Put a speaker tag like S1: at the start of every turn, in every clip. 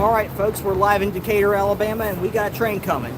S1: All right, folks, we're live in Decatur, Alabama, and we got a train coming.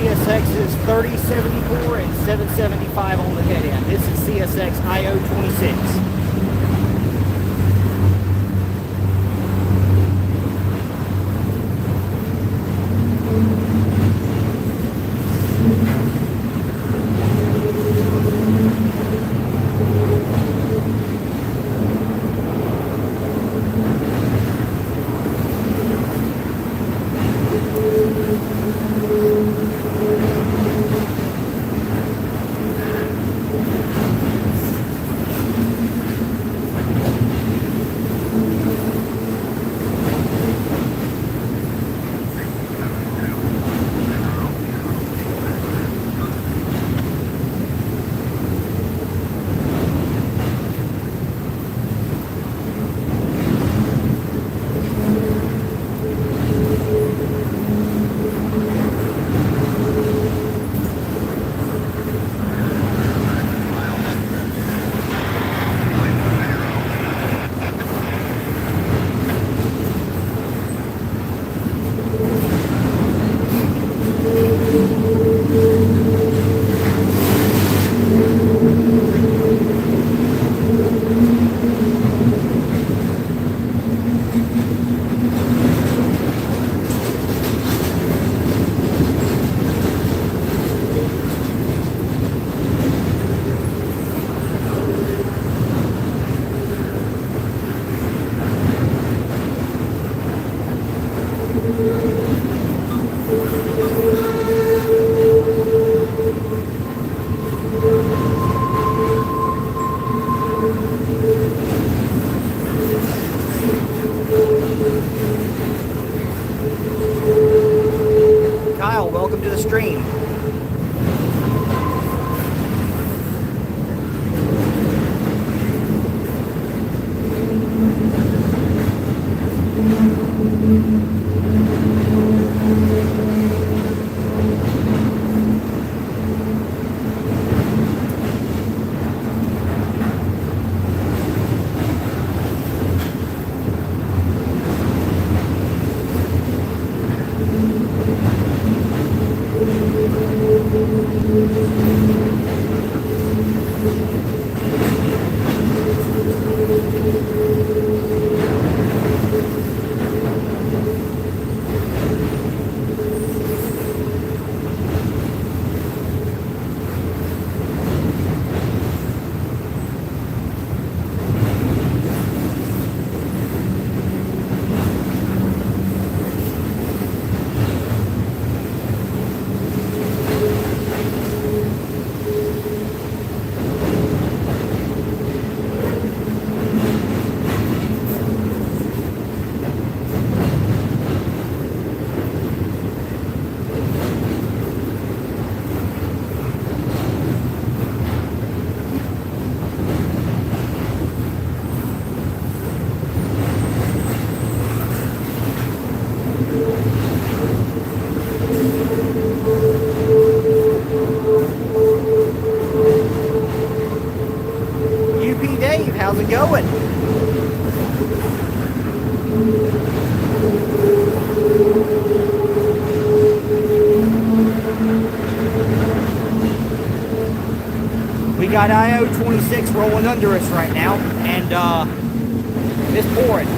S1: CSX is 3074 and 775 on the head end. This is CSX IO 26. Kyle, welcome to the stream. UP Dave, how's it going? We got IO-26 rolling under us right now, and it's pouring.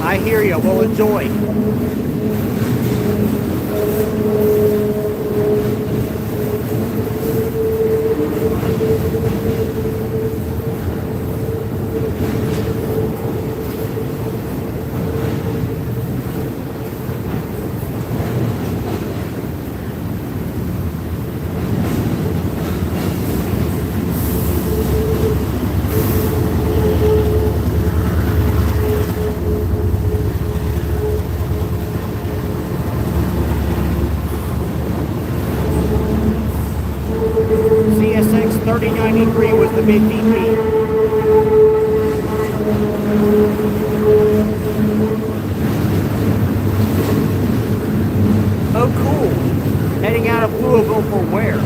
S1: I hear you. Well, enjoy. CSX 3093 was the mid DP. Oh, cool. Heading out of Louisville for where?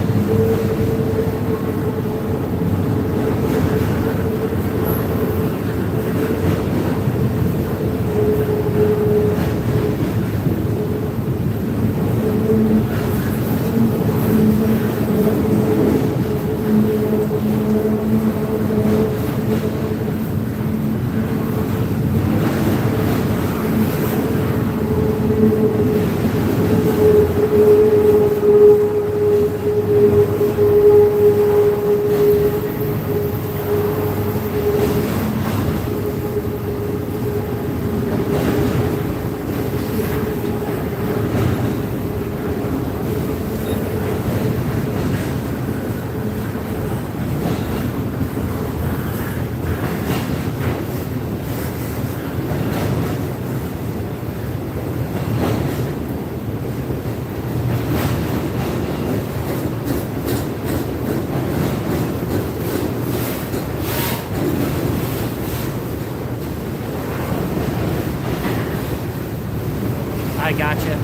S1: I gotcha.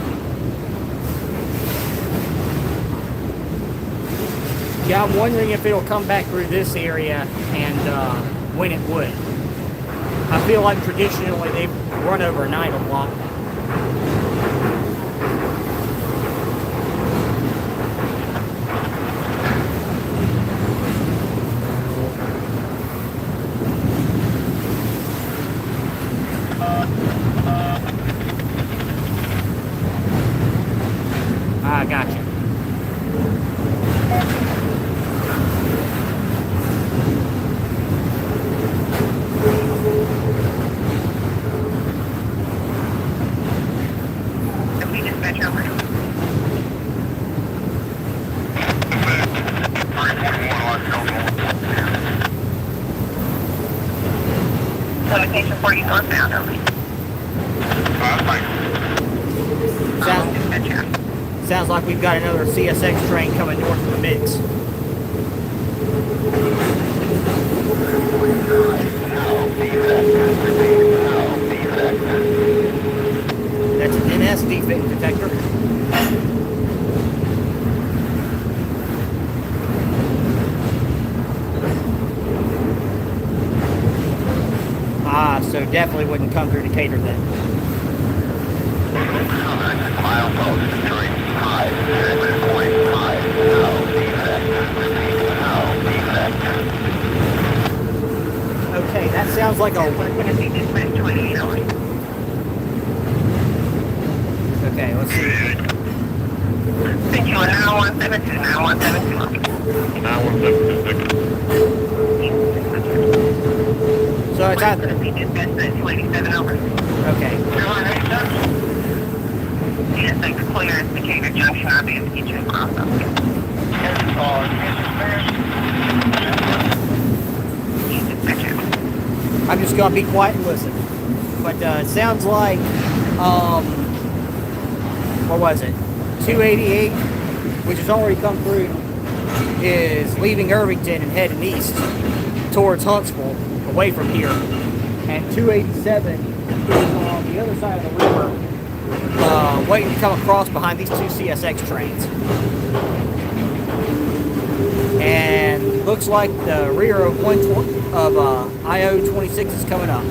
S1: Yeah, I'm wondering if it'll come back through this area and when it would. I feel like traditionally they run overnight a lot. I gotcha.
S2: Location 40 northbound, over.
S1: Sounds like we've got another CSX train coming north of the mix. That's an NS defect detector. Ah, so definitely wouldn't come through Decatur then. Okay, that sounds like a... Okay, let's see.
S2: Thank you, 9172, 9172.
S3: 9172.
S1: So it's at... Okay.
S2: Yes, thanks. Clear at Decatur Junction. I'll be able to get you across.
S1: I'm just gonna be quiet and listen. But it sounds like, what was it? 288, which has already come through, is leaving Irvington and heading east towards Huntsville, away from here. And 287 is on the other side of the river, waiting to come across behind these two CSX trains. And looks like the rear of IO-26 is coming up.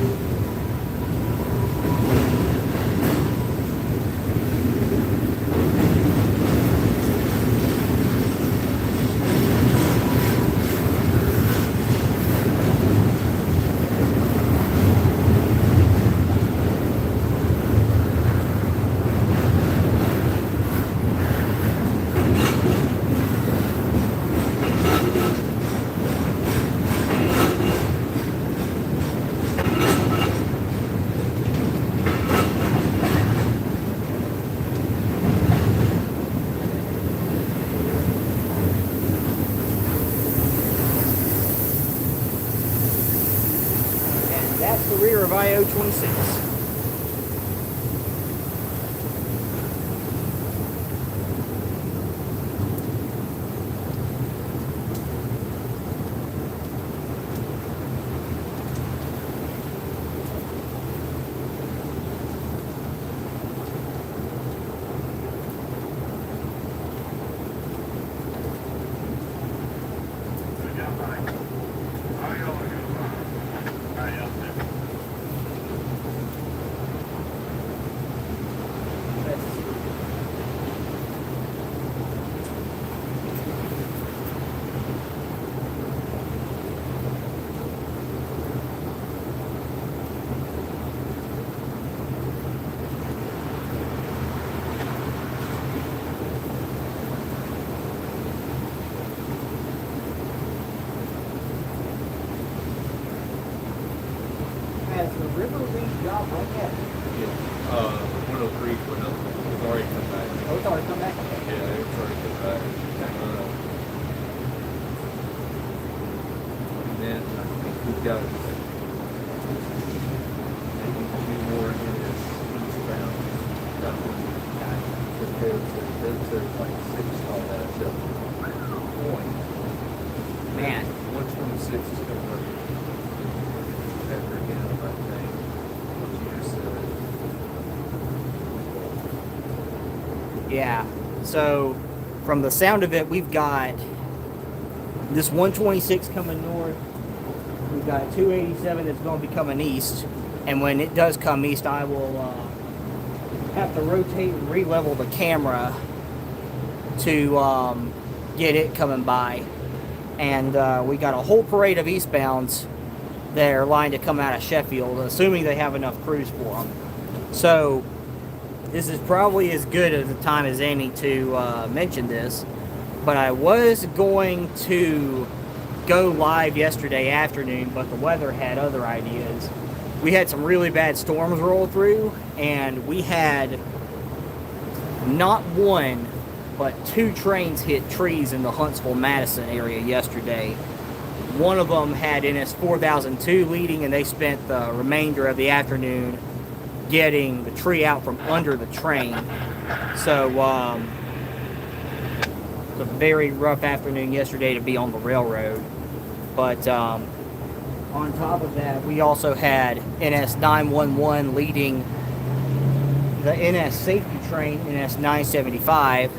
S1: That's the rear of IO-26. Has the river reach job right yet?
S3: Yeah. 103 for another one. It's already come back.
S1: Oh, it's already come back? Okay.
S3: Yeah, it's already come back. And then I think we've got maybe two more in this eastbound. That one. There's like 6 all that up. Point.
S1: Man.
S3: 126 is going to work. After again, I think. What you just said.
S1: Yeah. So, from the sound of it, we've got this 126 coming north. We've got 287 that's going to be coming east. And when it does come east, I will have to rotate and re-level the camera to get it coming by. And we got a whole parade of eastbounds that are lined to come out of Sheffield, assuming they have enough crews for them. So this is probably as good a time as any to mention this, but I was going to go live yesterday afternoon, but the weather had other ideas. We had some really bad storms roll through, and we had not one, but 2 trains hit trees in the Huntsville-Madison area yesterday. One of them had NS 4002 leading, and they spent the remainder of the afternoon getting the tree out from under the train. So, it was a very rough afternoon yesterday to be on the railroad. But on top of that, we also had NS 911 leading the NS safety train, NS 975,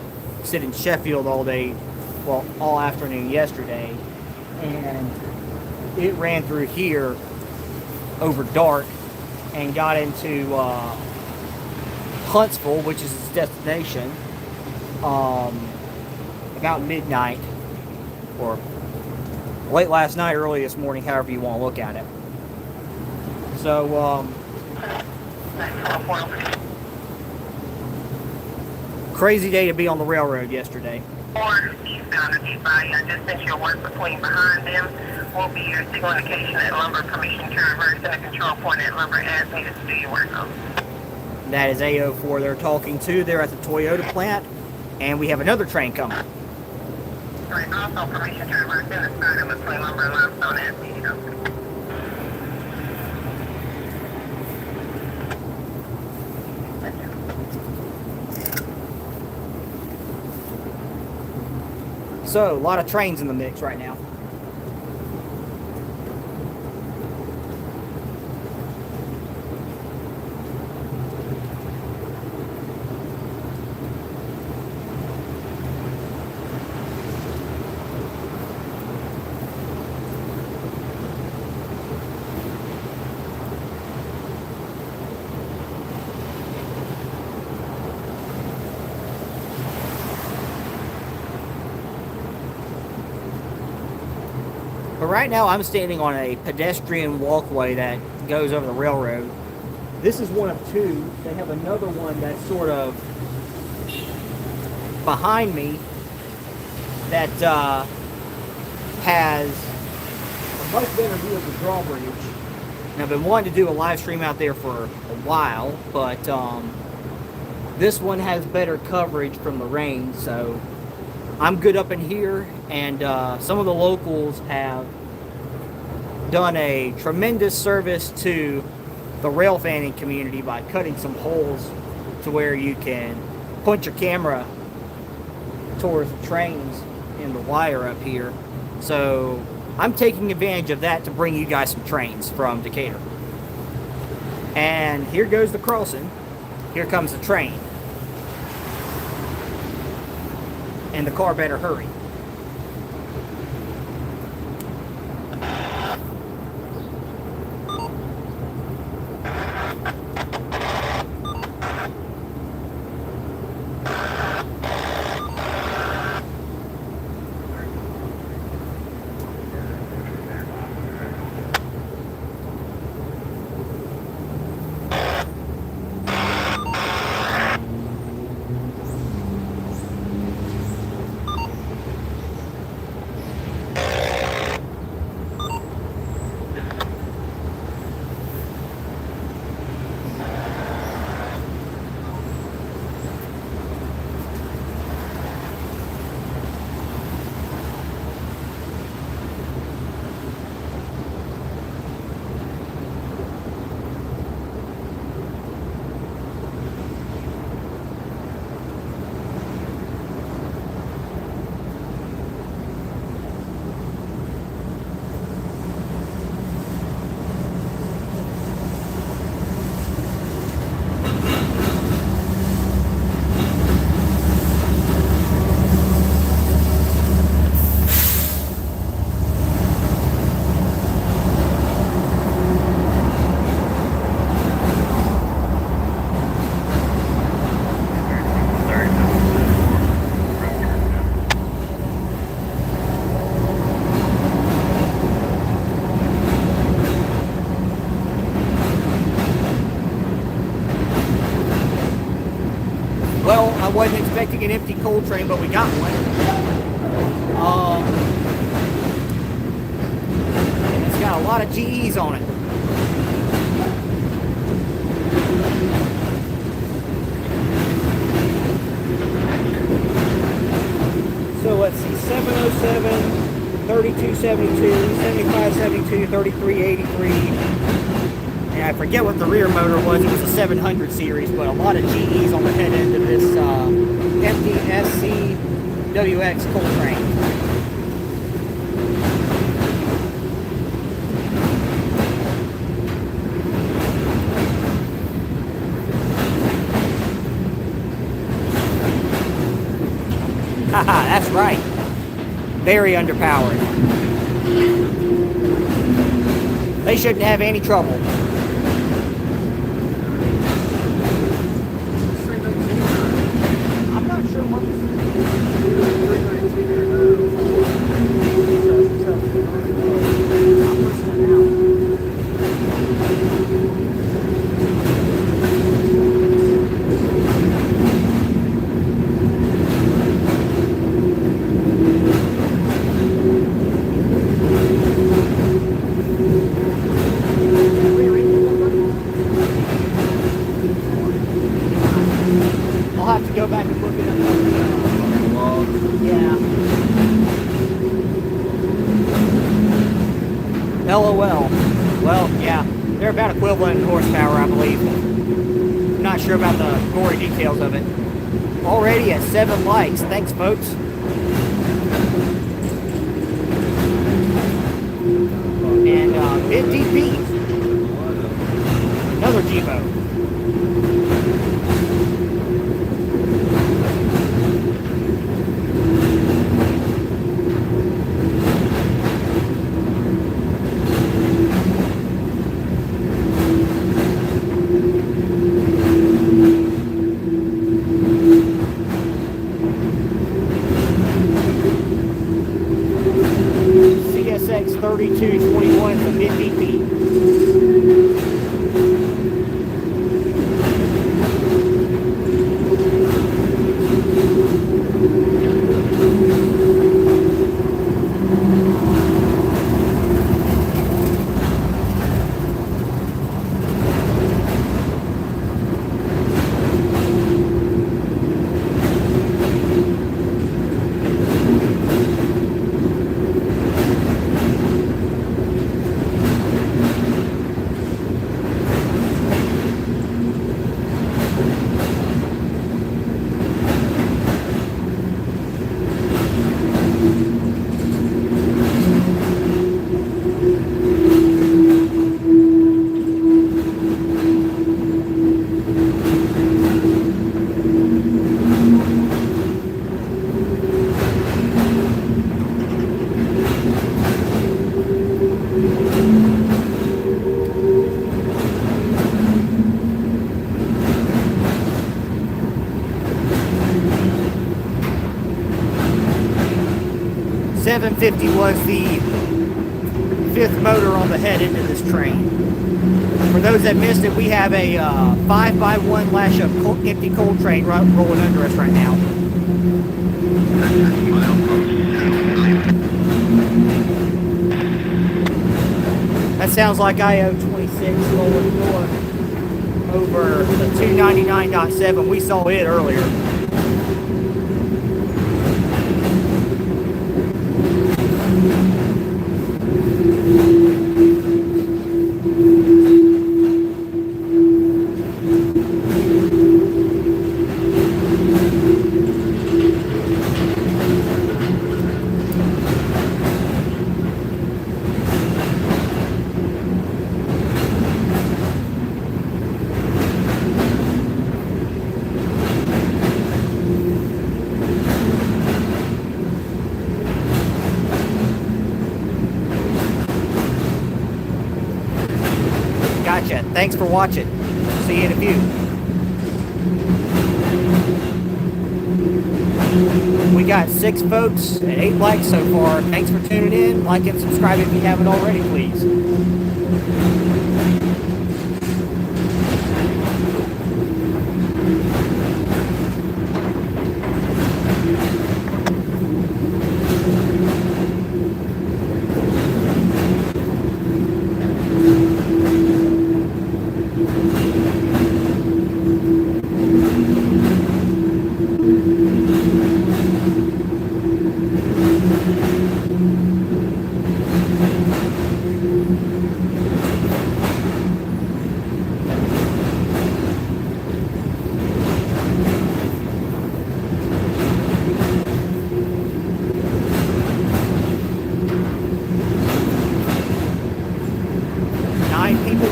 S1: sit in Sheffield all day, well, all afternoon yesterday. And it ran through here over dark and got into Huntsville, which is its destination, about midnight, or late last night, early this morning, however you want to look at it. So, crazy day to be on the railroad yesterday.
S2: Or eastbound of Decatur, I just sent you a work between behind them. Will be your signal indication at lumber, permission to reverse, and a control point at lumber as needed to do your work on.
S1: That is A04 they're talking to. They're at the Toyota plant, and we have another train coming.
S2: Right, also permission to reverse in the side of between lumber and limestone as needed.
S1: So, a lot of trains in the mix right now. But right now I'm standing on a pedestrian walkway that goes over the railroad. This is one of two. They have another one that's sort of behind me that has a much better view of the drawbridge. And I've been wanting to do a live stream out there for a while, but this one has better coverage from the rain, so I'm good up in here, and some of the locals have done a tremendous service to the rail fanning community by cutting some holes to where you can point your camera towards the trains in the wire up here. So I'm taking advantage of that to bring you guys some trains from Decatur. And here goes the crossing. Here comes the train. And the car better hurry. Well, I wasn't expecting an empty coal train, but we got one. And it's got a lot of GEs on it. So let's see, 707, 3272, 7572, 3383. And I forget what the rear motor was. It was a 700 series, but a lot of GEs on the head end of this empty SCWX coal train. Haha, that's right. Very underpowered. They shouldn't have any trouble. to go back and look at them.
S3: Log.
S1: Yeah. LOL. Well, yeah, they're about equivalent in horsepower, I believe. Not sure about the gory details of it. Already at 7 likes. Thanks, folks. And Mid DP. Another Jevo. CSX 3221 is the Mid DP. .750 was the 5th motor on the head end of this train. For those that missed it, we have a 5x1 lash-up empty coal train rolling under us right now. That sounds like IO26 rolling north over the 299.7. We saw it earlier. Gotcha. Thanks for watching. See you in a few. We got 6 folks and 8 likes so far. Thanks for tuning in. Like and subscribe if you haven't already, please.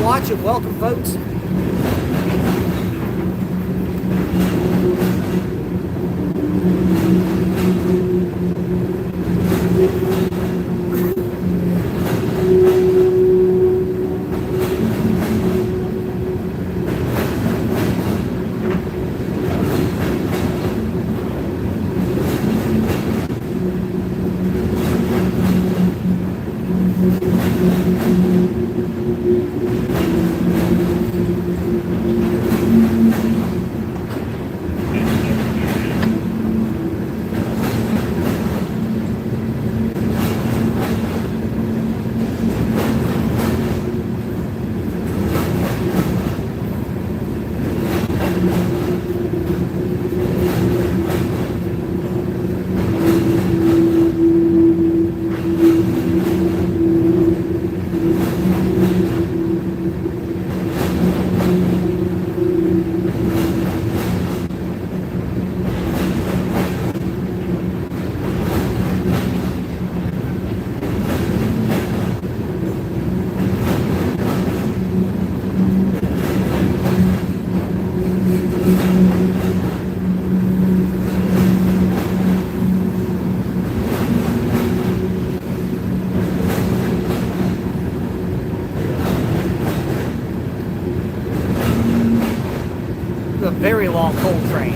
S1: Watching. Welcome, folks. very long coal train.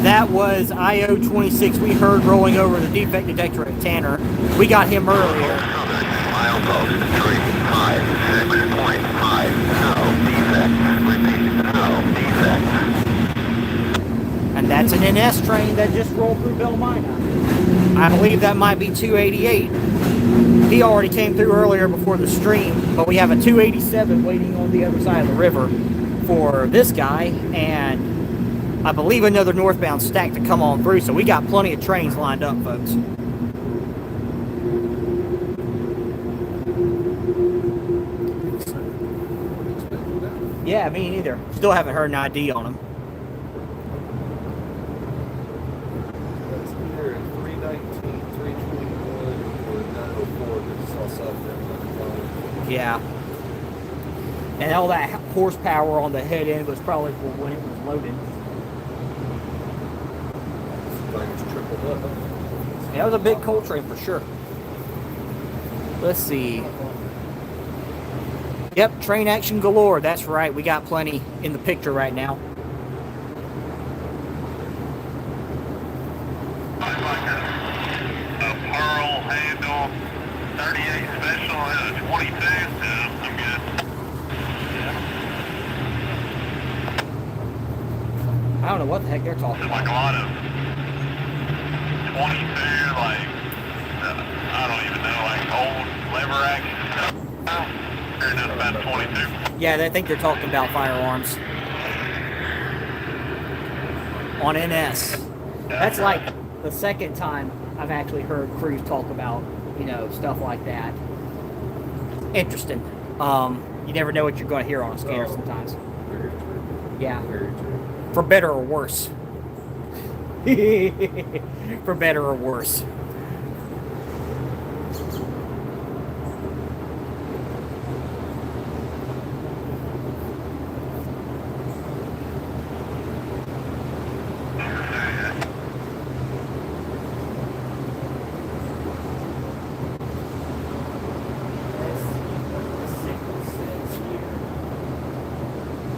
S1: That was IO26 we heard rolling over the defect detector at Tanner. We got him earlier.
S4: Milepost 356.5. No defect. Repeat, no defect.
S1: And that's an NS train that just rolled through Belmina. I believe that might be 288. He already came through earlier before the stream, but we have a 287 waiting on the other side of the river for this guy, and I believe another northbound stack to come on through, so we got plenty of trains lined up, folks. Yeah, me neither. Still haven't heard an ID on them.
S3: That's either 319, 321, or 904. This is all South.
S1: Yeah. And all that horsepower on the head end was probably for when it was loaded.
S3: Like it's tripled up.
S1: Yeah, it was a big coal train for sure. Let's see. Yep, train action galore. That's right. We got plenty in the picture right now.
S4: I'd like a Pearl handle 38 special and a 22. I'm good.
S1: I don't know what the heck they're talking
S4: There's like a
S1: about.
S4: lot of 22, like, I don't even know, like old lever action stuff. Hearing nothing about 22.
S1: Yeah, they think they're talking about firearms. On NS. That's like the second time I've actually heard crews talk about, you know, stuff like that. Interesting. You never know what you're going to hear on a scanner sometimes.
S3: Very true.
S1: Yeah.
S3: Very true.
S1: For better or worse. For better or worse.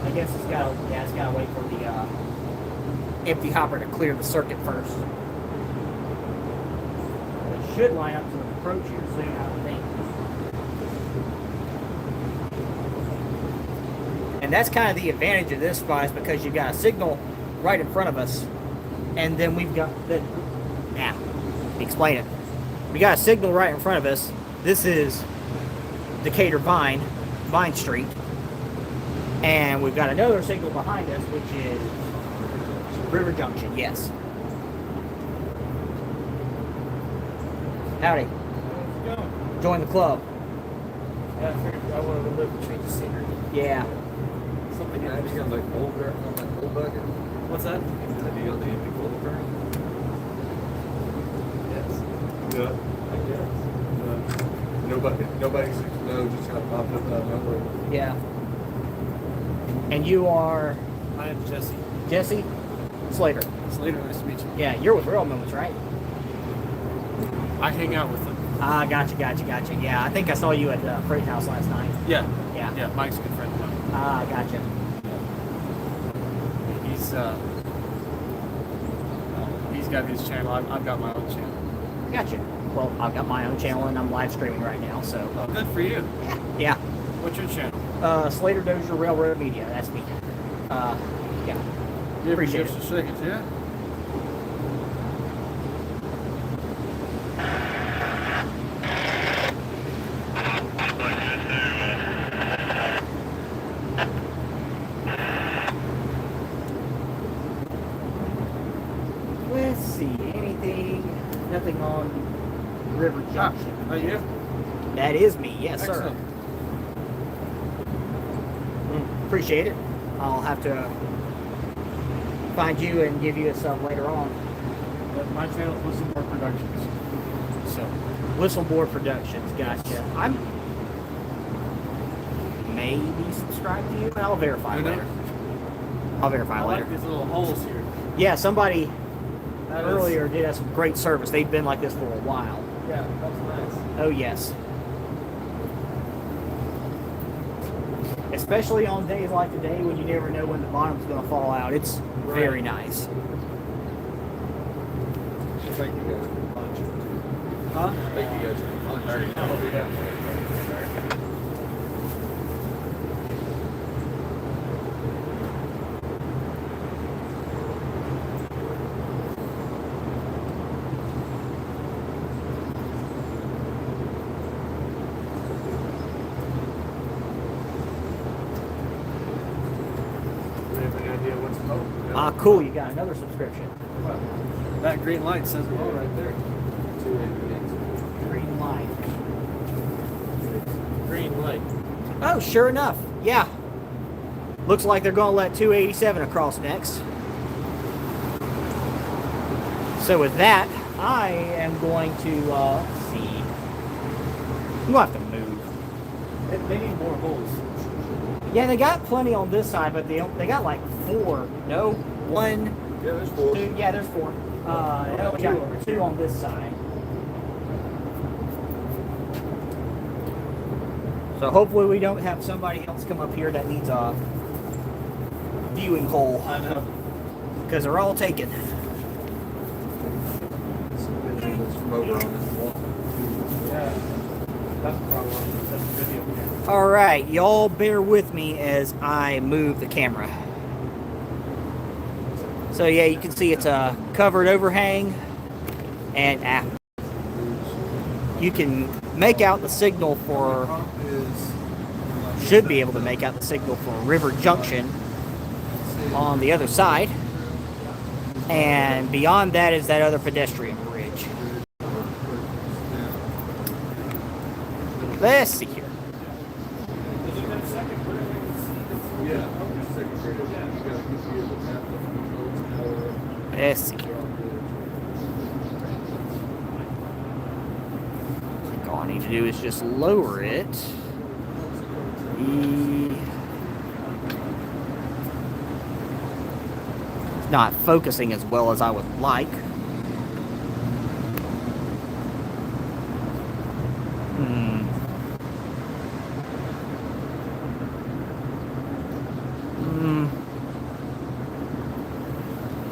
S1: I guess it's got to wait for the empty hopper to clear the circuit first. It should line up to an approach here soon, I would think. And that's kind of the advantage of this spot, is because you've got a signal right in front of us, and then we've got the explain it. We got a signal right in front of us. This is Decatur Vine Street. And we've got another signal behind us, which is River Junction, yes. Howdy.
S3: How's it going?
S1: Join the club.
S3: Yeah, I figured I wanted to live and change the scenery.
S1: Yeah.
S3: Something I had on my coal on my coal bucket.
S1: What's that?
S3: I do on the empty coal burn. Yes. Yeah, I guess. Nobody seems to know, just kind of popped up out of nowhere.
S1: Yeah. And you are
S5: I am Jesse.
S1: Jesse Slater.
S5: Slater, nice to meet you.
S1: Yeah, you're with Rail Moments, right?
S5: I hang out with them.
S1: Ah, gotcha. Yeah, I think I saw you at the Freight House last night.
S5: Yeah.
S1: Yeah.
S5: Yeah, Mike's a good friend of mine.
S1: Ah, gotcha.
S5: He's He's got his channel. I've got my own channel.
S1: Gotcha. Well, I've got my own channel and I'm live streaming right now, so.
S5: Oh, good for you.
S1: Yeah.
S5: What's your channel?
S1: Slater Dozier Railroad Media. That's me. Yeah. Appreciate
S3: Just
S1: it.
S3: a second, yeah.
S1: Let's see. Anything? Nothing on River Junction.
S3: Oh, yeah.
S1: That is me. Yes, sir.
S3: Excellent.
S1: Appreciate it. I'll have to find you and give you a sub later on.
S5: But my channel is Whistleborn Productions. So,
S1: Whistleboard Productions. Gotcha. I'm maybe subscribed to you, but I'll verify
S3: Who knows?
S1: later. I'll verify
S5: I
S1: later.
S5: like these little holes here.
S1: Yeah, somebody
S5: That is-
S1: earlier did us some great service. They've been like this for a while.
S5: Yeah, that's nice.
S1: Oh, yes. Especially on days like today when you never know when the bottom's going to fall out. It's very nice.
S3: Thank you guys for lunch.
S1: Huh?
S3: Thank you guys for lunch.
S5: Do you have any idea what's oh,
S1: Ah, cool. You got another subscription.
S5: well, that green light says it all right there.
S1: Green light.
S5: Green light.
S1: Oh, sure enough. Yeah. Looks like they're going to let 287 across next. So with that, I am going to, let's see. I'm going to have to move.
S5: They need more holes.
S1: Yeah, they got plenty on this side, but they got like 4. No, 1,
S3: Yeah, there's 4.
S1: 2. Yeah, there's 4. No, we got 2 on this side. So hopefully we don't have somebody else come up here that needs a viewing hole,
S5: I know.
S1: because they're all taken.
S3: Motor on this wall.
S5: Yeah. That's the problem. That's the video here.
S1: All right, y'all bear with me as I move the camera. So yeah, you can see it's a covered overhang, and you can make out the signal for, should be able to make out the signal for River Junction on the other side. And beyond that is that other pedestrian bridge. Let's see here. Let's see here. I think all I need to do is just lower it. It's not focusing as well as I would like.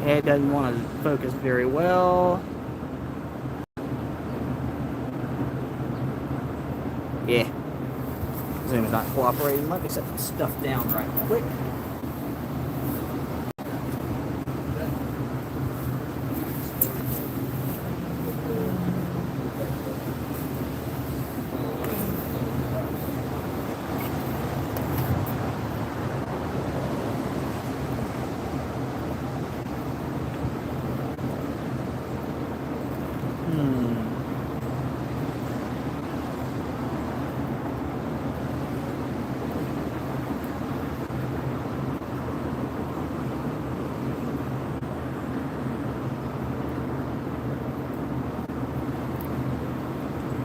S1: It doesn't want to focus very well. Yeah. Zoom is not cooperating. Let me set this stuff down right quick.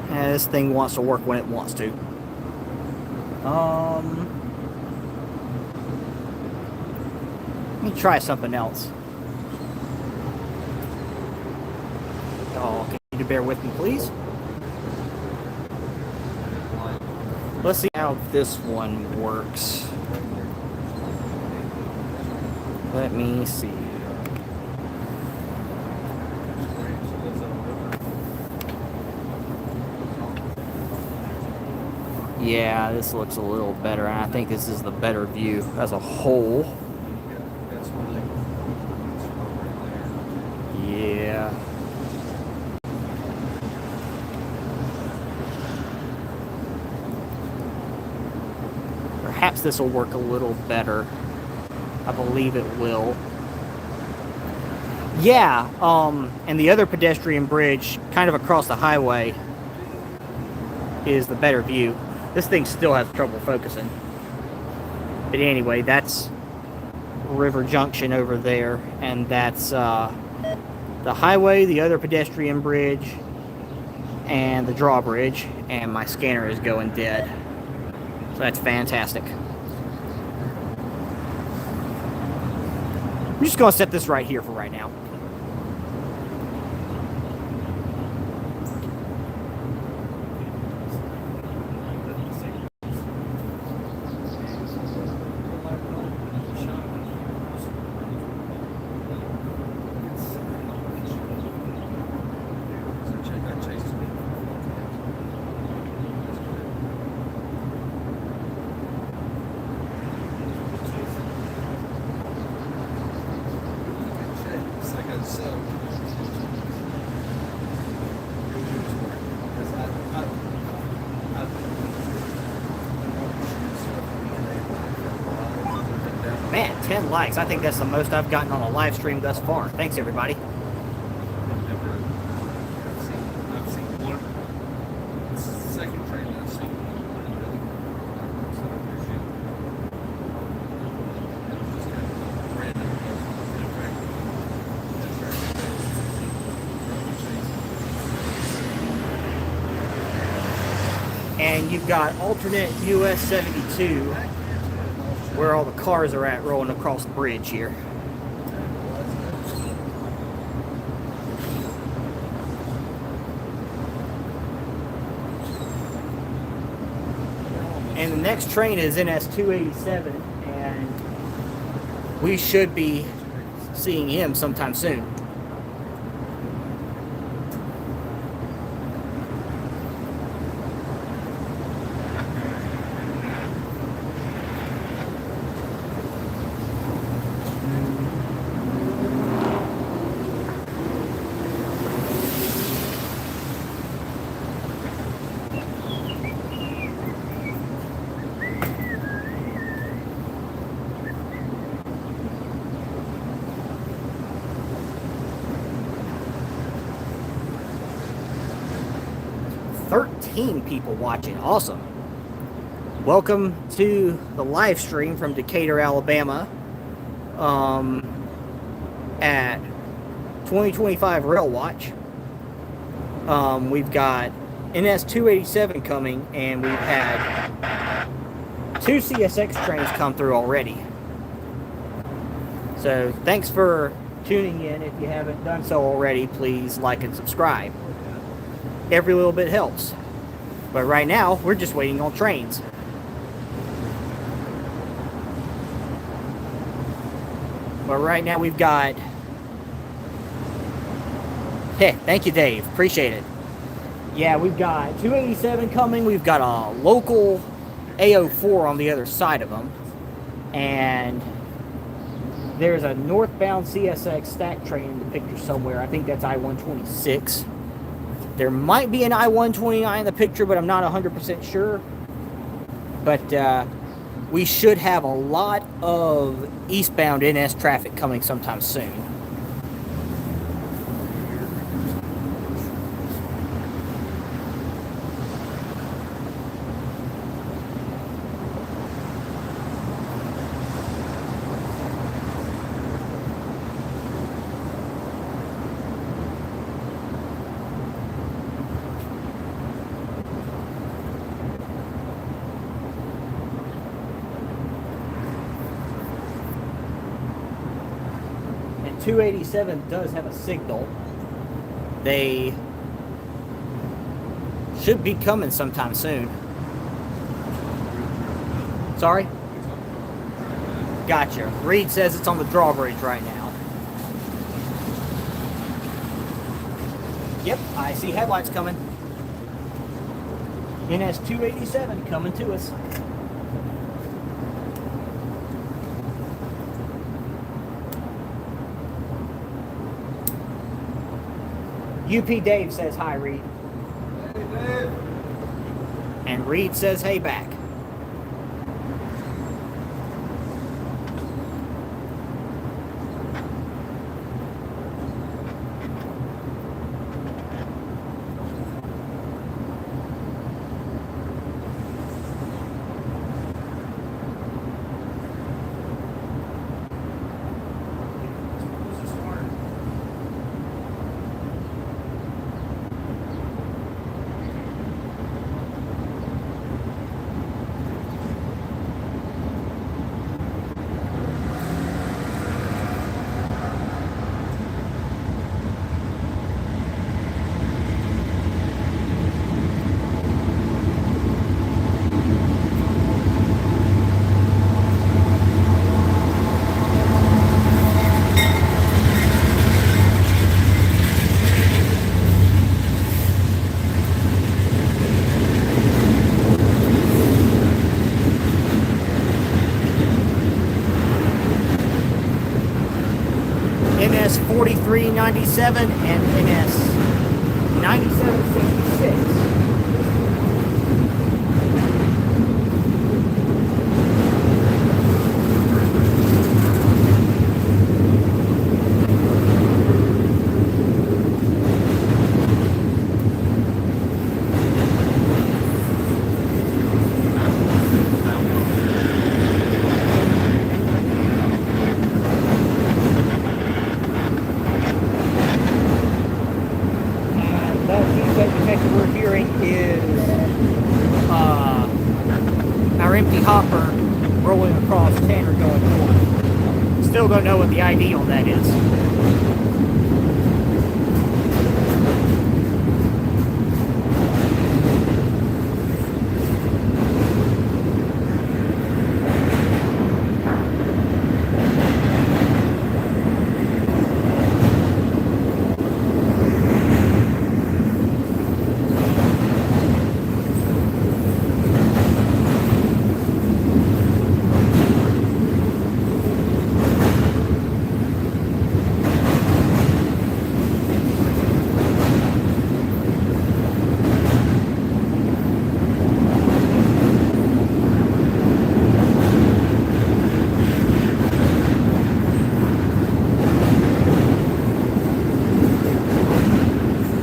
S1: This thing wants to work when it wants to. Let me try something else. Oh, can you bear with me, please? Let's see how this one works. Let me see. Yeah, this looks a little better, and I think this is the better view as a whole.
S3: Yeah, that's what it's over there.
S1: Yeah. Perhaps this will work a little better. I believe it will. Yeah, and the other pedestrian bridge kind of across the highway is the better view. This thing still has trouble focusing. But anyway, that's River Junction over there, and that's the highway, the other pedestrian bridge, and the drawbridge, and my scanner is going dead. So that's fantastic. I'm just going to set this right here for right now. Man, 10 likes. I think that's the most I've gotten on a live stream thus far. Thanks, everybody.
S3: I've seen one. This is the second train I've seen. So I appreciate it. It was just kind of random.
S1: And you've got alternate US 72, where all the cars are at rolling across the bridge here. And the next train is NS 287, and we should be seeing him sometime soon. People watching. Awesome. Welcome to the live stream from Decatur, Alabama, at 2025 RailWatch. We've got NS 287 coming, and we've had 2 CSX trains come through already. So thanks for tuning in. If you haven't done so already, please like and subscribe. Every little bit helps. But right now, we're just waiting on trains. But right now, we've got... Hey, thank you, Dave. Appreciate it. Yeah, we've got 287 coming. We've got a local A04 on the other side of them. And there's a northbound CSX stack train in the picture somewhere. I think that's I-126. There might be an I-129 in the picture, but I'm not 100% sure. But we should have a lot of eastbound NS traffic coming sometime soon. And 287 does have a signal. They should be coming sometime soon. Sorry? Gotcha. Reed says it's on the drawbridge right now. Yep, I see headlights coming. NS 287 coming to us. UP Dave says hi, Reed.
S3: Hey, Dave.
S1: And Reed says hey back. NS 4397 and NS 9766. We're hearing is our empty hopper rolling across Tanner going north. Still don't know what the ID on that is.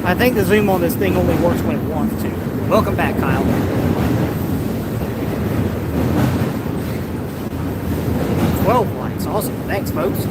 S1: I think the zoom on this thing only works when it wants to. Welcome back, Kyle. 12 likes. Awesome. Thanks, folks.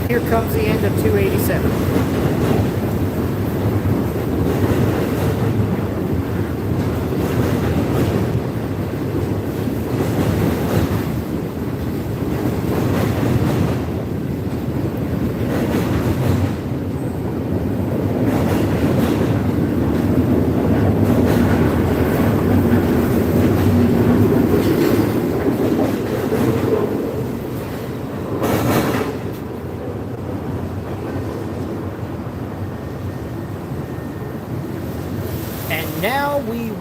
S1: Here comes the end of 287.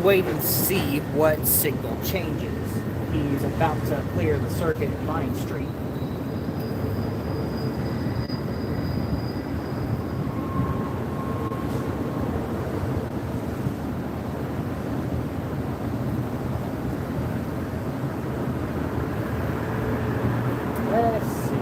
S1: wait and see what signal changes. He's about to clear the circuit at Vine Street. Let's see.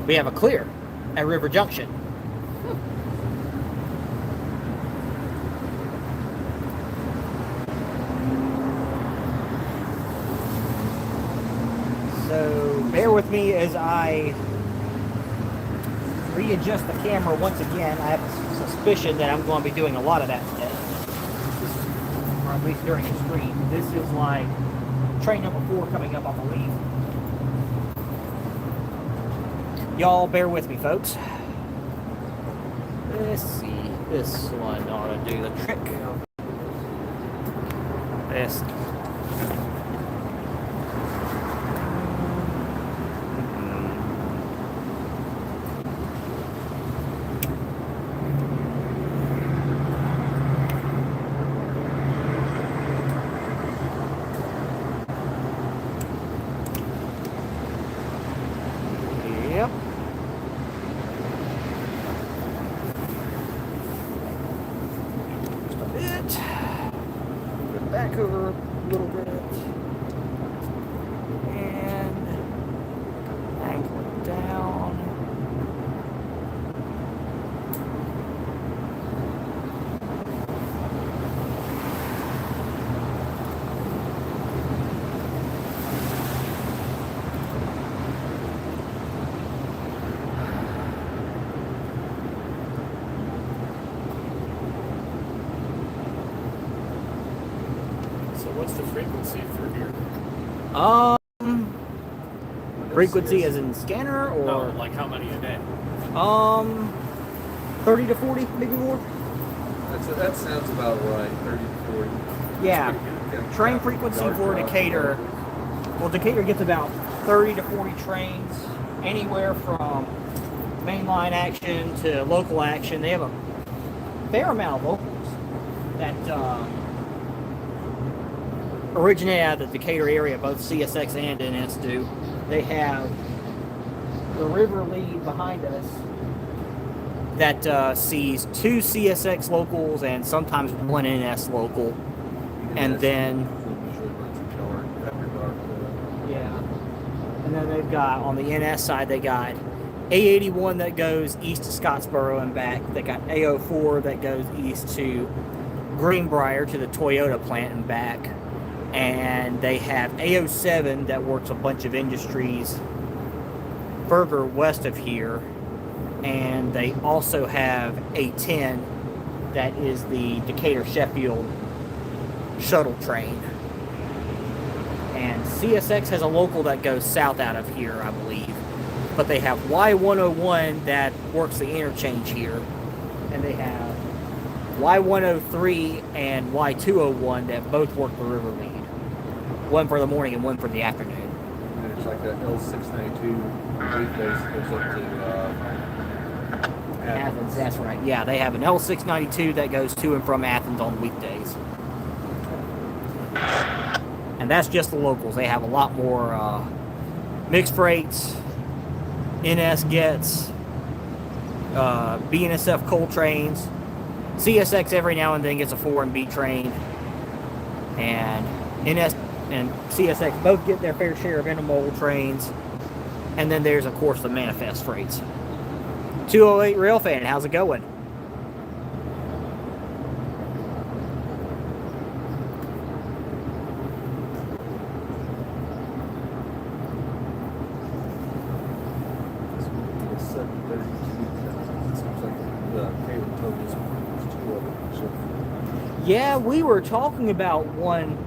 S1: We have a clear at River Junction. So bear with me as I readjust the camera once again. I have a suspicion that I'm going to be doing a lot of that today, or at least during the stream. This is like train number 4 coming up, I believe. Y'all bear with me, folks. Let's see. This one ought to do the trick. This. Yep. Just a bit. Go back over a little bit. And angle it down.
S5: So what's the frequency for here?
S1: Frequency as in scanner or
S5: No, like how many a day?
S1: 30 to 40, maybe more.
S3: That sounds about right. 30 to 40.
S1: Yeah.
S3: Okay.
S1: Train frequency for Decatur. Well, Decatur gets about 30 to 40 trains, anywhere from mainline action to local action. They have a fair amount of locals that originate out of the Decatur area. Both CSX and NS do. They have the river lead behind us that sees 2 CSX locals and sometimes 1 NS local. And then, yeah. And then they've got, on the NS side, they got A81 that goes east to Scottsboro and back. They got A04 that goes east to Greenbrier to the Toyota plant and back. And they have A07 that works a bunch of industries further west of here. And they also have A10 that is the Decatur-Sheffield shuttle train. And CSX has a local that goes south out of here, I believe. But they have Y101 that works the interchange here. And they have Y103 and Y201 that both work the river lead. One for the morning and one for the afternoon.
S3: And it's like that L692 weekdays goes up to
S1: Athens, that's right. Yeah, they have an L692 that goes to and from Athens on weekdays. And that's just the locals. They have a lot more mixed freights, NS gets, BNSF coal trains. CSX every now and then gets a 4 and B train. And NS and CSX both get their fair share of intermodal trains. And then there's, of course, the manifest freights. 208 Railfan, how's it going? Yeah, we were talking about one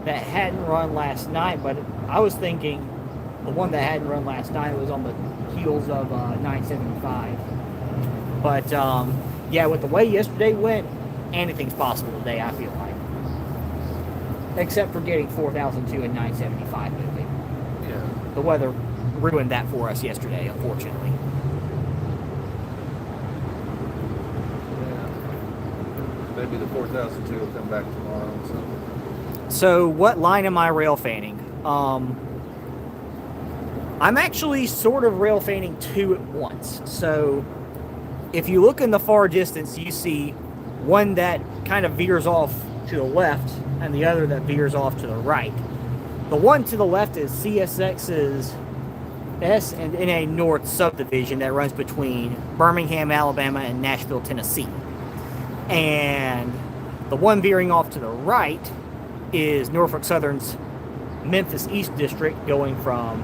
S1: that hadn't run last night, but I was thinking the one that hadn't run last night was on the heels of 975. But yeah, with the way yesterday went, anything's possible today, I feel like. Except for getting 4002 and 975 moving.
S3: Yeah.
S1: The weather ruined that for us yesterday, unfortunately.
S3: Yeah. Maybe the 4002 will come back tomorrow.
S1: So what line am I rail fanning? I'm actually sort of rail fanning two at once. So if you look in the far distance, you see one that kind of veers off to the left and the other that veers off to the right. The one to the left is CSX's S and NA North subdivision that runs between Birmingham, Alabama and Nashville, Tennessee. And the one veering off to the right is Norfolk Southern's Memphis East District, going from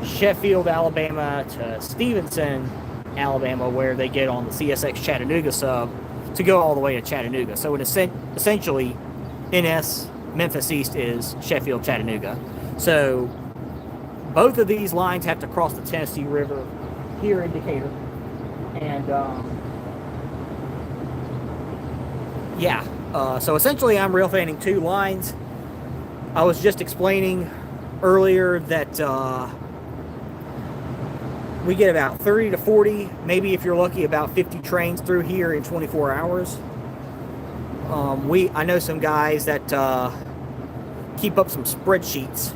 S1: Sheffield, Alabama to Stevenson, Alabama, where they get on the CSX Chattanooga sub to go all the way to Chattanooga. So essentially, NS Memphis East is Sheffield, Chattanooga. So both of these lines have to cross the Tennessee River here in Decatur. And yeah, so essentially I'm rail fanning two lines. I was just explaining earlier that we get about 30 to 40, maybe if you're lucky, about 50 trains through here in 24 hours. I know some guys that keep up some spreadsheets,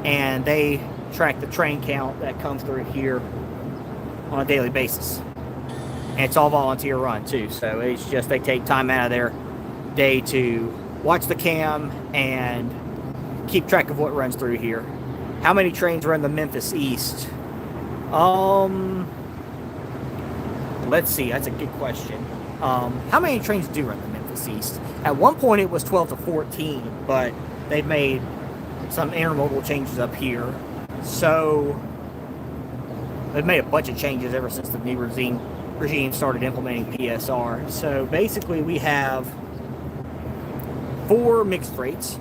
S1: and they track the train count that comes through here on a daily basis. And it's all volunteer run too, so it's just they take time out of their day to watch the cam and keep track of what runs through here. How many trains run the Memphis East? Let's see, that's a good question. How many trains do run the Memphis East? At one point it was 12 to 14, but they've made some intermodal changes up here. So they've made a bunch of changes ever since the new regime started implementing PSR. So basically we have 4 mixed freights.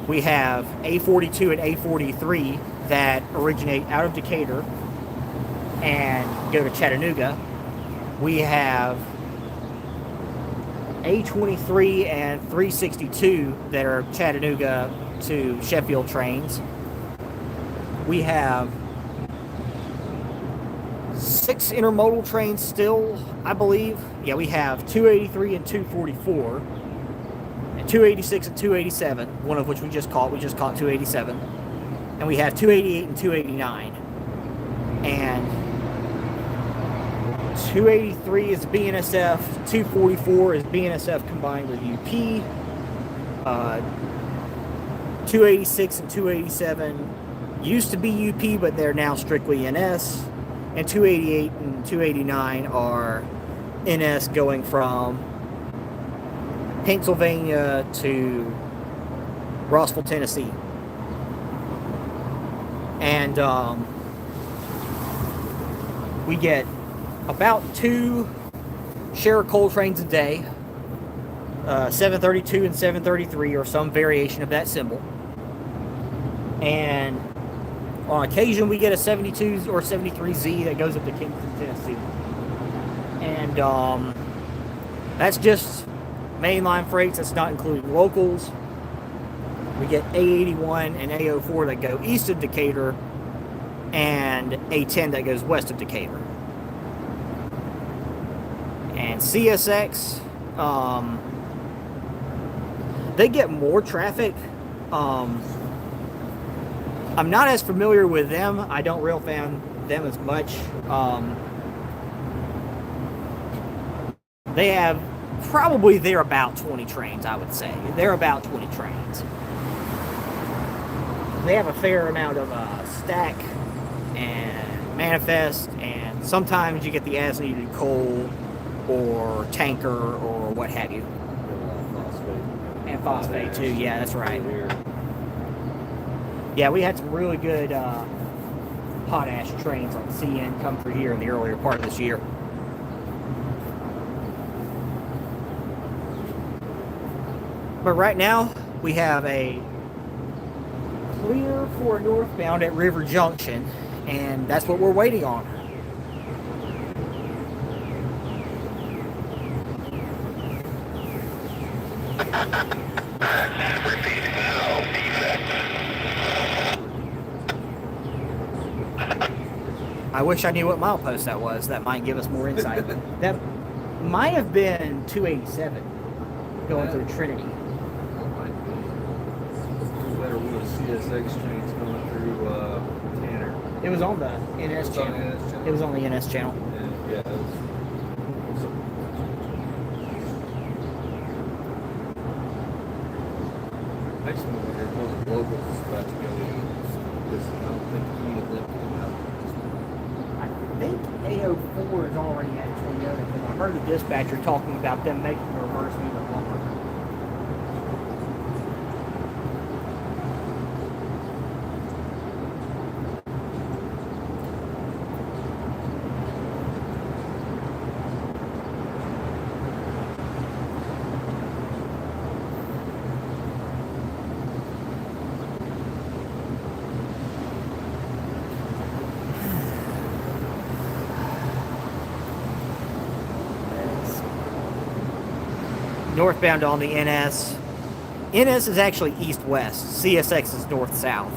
S1: We have A42 and A43 that originate out of Decatur and go to Chattanooga. We have A23 and 362 that are Chattanooga to Sheffield trains. We have 6 intermodal trains still, I believe. Yeah, we have 283 and 244, and 286 and 287, one of which we just caught. We just caught 287. And we have 288 and 289. And 283 is BNSF, 244 is BNSF combined with UP, 286 and 287 used to be UP, but they're now strictly NS, and 288 and 289 are NS going from Pennsylvania to Rossville, Tennessee. And we get about 2 share coal trains a day, 732 and 733, or some variation of that symbol. And on occasion we get a 72 or 73Z that goes up to Kingston, Tennessee. And that's just mainline freights. That's not including locals. We get A81 and A04 that go east of Decatur, and A10 that goes west of Decatur. And CSX, they get more traffic. I'm not as familiar with them. I don't rail fan them as much. They have probably, they're about 20 trains, I would say. They're about 20 trains. They have a fair amount of stack and manifest, and sometimes you get the as-needed coal or tanker or what have you. And phosphate too, yeah, that's right. Yeah, we had some really good potash trains on CN come through here in the earlier part of this year. But right now, we have a clear for northbound at River Junction, and that's what we're waiting on. I wish I knew what milepost that was. That might give us more insight. That might have been 287 going through Trinity.
S3: Better with CSX trains going through Tanner.
S1: It was on the NS
S3: It's on
S1: channel.
S3: the NS channel?
S1: It was on the NS channel.
S3: Yeah, it was. I just wonder if one of the locals is about to go in. Because I don't think any of them come out.
S1: I think A04 is already at Toyota because I heard the dispatcher talking about them making a reverse move at lumber. Northbound on the NS. NS is actually east-west. CSX is north-south.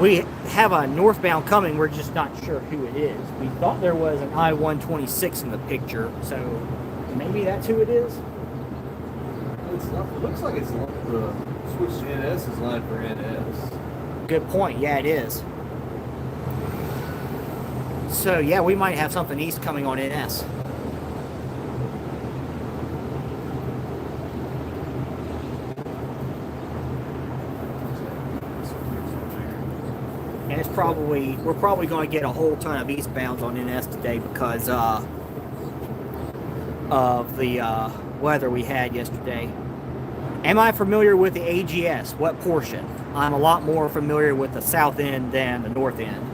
S1: We have a northbound coming. We're just not sure who it is. We thought there was an I-126 in the picture, so maybe that's who it is.
S3: It looks like it's the switch to NS is line for NS.
S1: Good point. Yeah, it is. So, yeah, we might have something east coming on NS. And it's probably, we're probably going to get a whole ton of eastbounds on NS today because of the weather we had yesterday. Am I familiar with the AGS? What portion? I'm a lot more familiar with the south end than the north end.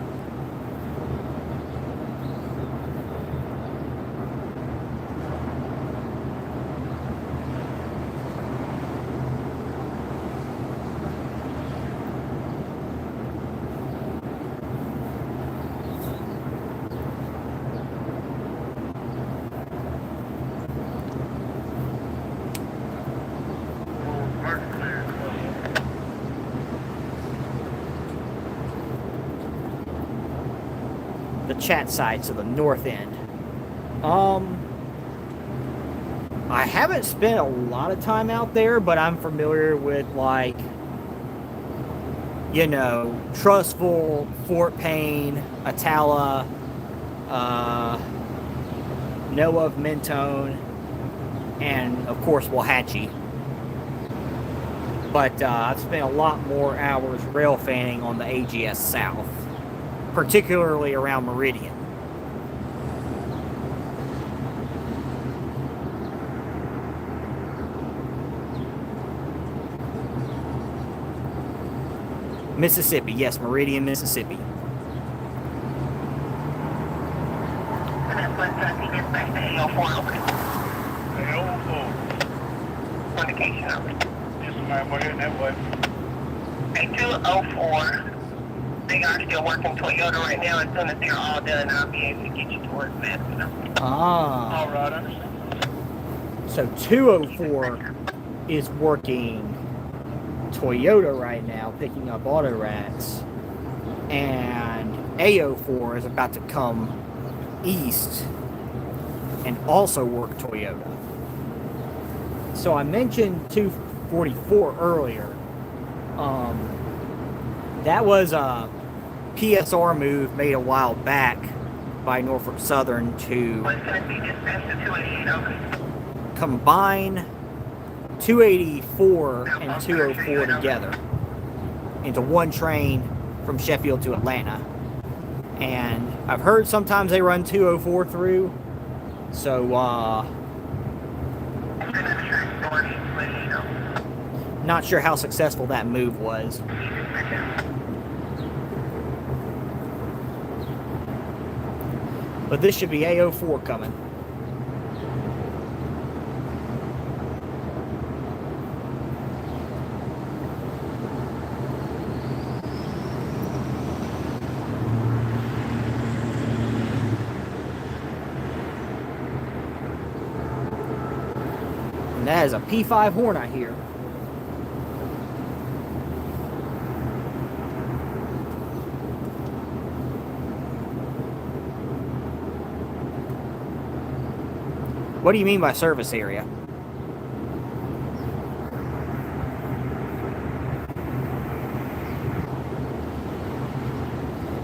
S1: The chat side, so the north end. I haven't spent a lot of time out there, but I'm familiar with, like, you know, Trustful, Fort Payne, Atala, know of Mentone, and of course Wauhatchie. But I've spent a lot more hours rail fanning on the AGS South, particularly around Meridian. Mississippi, yes, Meridian, Mississippi.
S2: And that's what he gets back to A04 over.
S4: A04.
S2: Indication over.
S4: Just a minute, we're heading that way.
S2: A204. They are still working Toyota right now. As soon as they're all done, I'll be able to get you to work fast enough.
S1: Ah.
S4: All right, understand.
S1: So 204 is working Toyota right now, picking up auto racks, and A04 is about to come east and also work Toyota. So I mentioned 244 earlier. That was a PSR move made a while back by Norfolk Southern to
S2: What's going to be dispatched to 288 over?
S1: combine 284 and 204 together into one train from Sheffield to Atlanta. And I've heard sometimes they run 204 through, so not sure how successful that move was. But this should be A04 coming. And that is a P5 horn I hear. What do you mean by service area?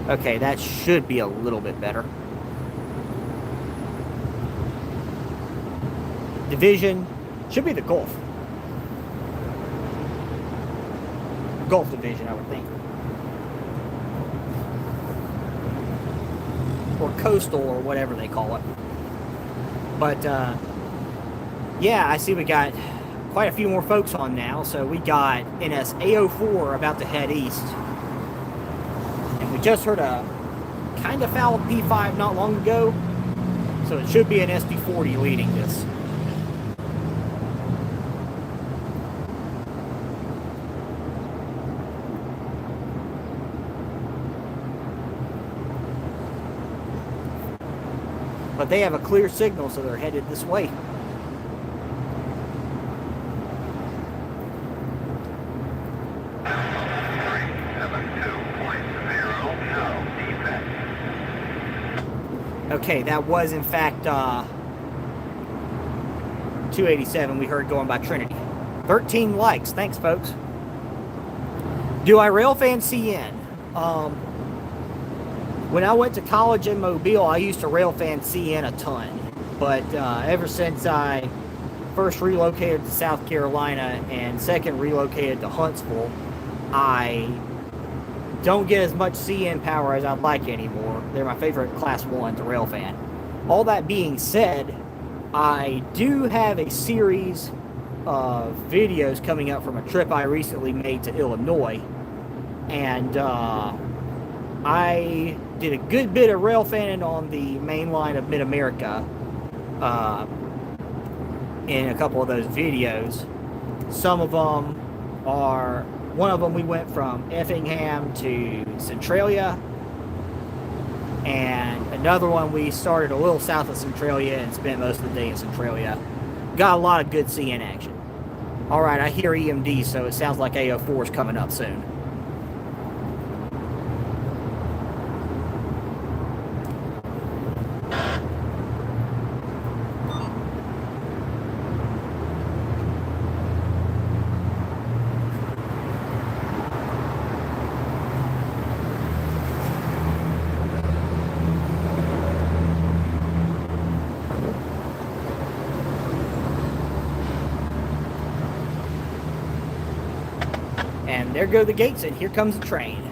S1: Okay, that should be a little bit better. Division should be the Gulf. Gulf Division, I would think. Or coastal, or whatever they call it. But, yeah, I see we got quite a few more folks on now. So we got NS A04 about to head east. And we just heard a kind of foul P5 not long ago. So it should be an SD40 leading this. But they have a clear signal, so they're headed this way. Okay, that was in fact 287 we heard going by Trinity. 13 likes, thanks folks. Do I railfan CN? When I went to college in Mobile, I used to railfan CN a ton. But ever since I first relocated to South Carolina and second relocated to Huntsville, I don't get as much CN power as I'd like anymore. They're my favorite class 1 to railfan. All that being said, I do have a series of videos coming up from a trip I recently made to Illinois. And I did a good bit of railfanning on the main line of Mid-America in a couple of those videos. Some of them are, one of them we went from Effingham to Centralia, and another one we started a little south of Centralia and spent most of the day in Centralia. Got a lot of good CN action. Alright, I hear EMD, so it sounds like A04 is coming up soon. And there go the gates, and here comes the train.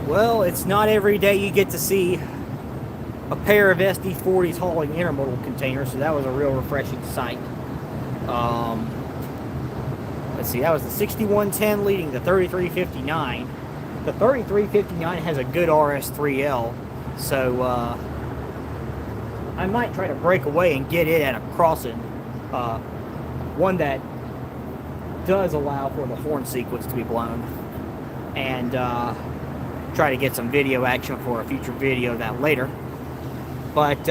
S1: Well, it's not every day you get to see a pair of SD40s hauling intermodal containers, so that was a real refreshing sight. Let's see, that was the 6110 leading the 3359. The 3359 has a good RS3L, so I might try to break away and get it at a crossing, one that does allow for the horn sequence to be blown, and try to get some video action for a future video of that later. But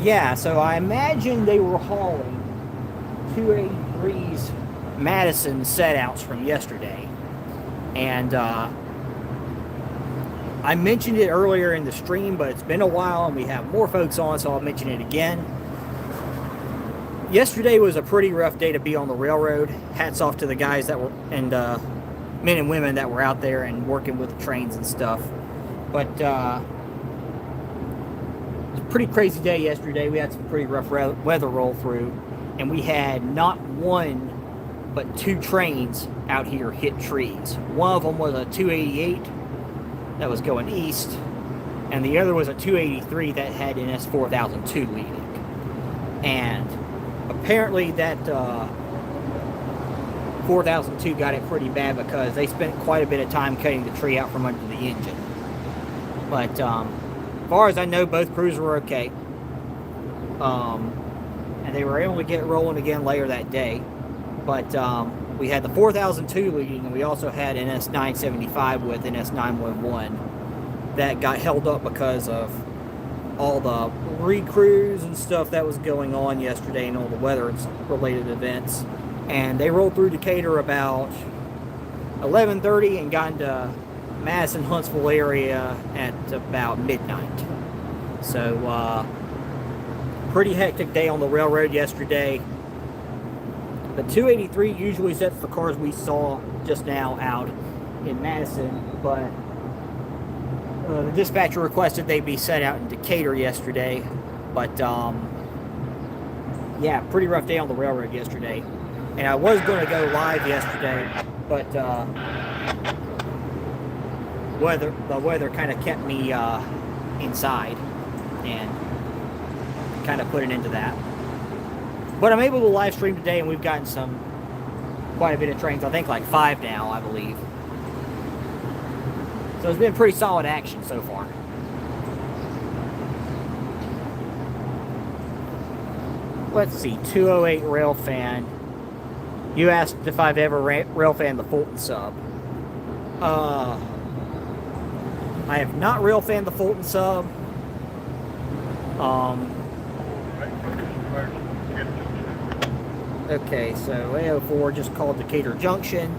S1: yeah, so I imagine they were hauling 283's Madison setouts from yesterday, and I mentioned it earlier in the stream, but it's been a while and we have more folks on, so I'll mention it again. Yesterday was a pretty rough day to be on the railroad. Hats off to the guys that were, and men and women that were out there and working with the trains and stuff. But it was a pretty crazy day yesterday. We had some pretty rough weather roll through, and we had not one but two trains out here hit trees. One of them was a 288 that was going east, and the other was a 283 that had an S4002 leading. And apparently that 4002 got it pretty bad because they spent quite a bit of time cutting the tree out from under the engine. But as far as I know, both crews were okay. And they were able to get rolling again later that day. But we had the 4002 leading, and we also had an S975 with an S911 that got held up because of all the recrews and stuff that was going on yesterday and all the weather-related events. And they rolled through Decatur about 11:30 and got into Madison, Huntsville area at about midnight. So, pretty hectic day on the railroad yesterday. The 283 usually sets the cars we saw just now out in Madison, but the dispatcher requested they be set out in Decatur yesterday. But yeah, pretty rough day on the railroad yesterday. And I was going to go live yesterday, but the weather kind of kept me inside and kind of put an end to that. But I'm able to live stream today, and we've gotten quite a bit of trains. I think like 5 now, I believe. So it's been pretty solid action so far. Let's see, 208 Railfan. You asked if I've ever Railfan the Fulton sub. I have not Railfan the Fulton sub. Okay, so A04 just called Decatur Junction.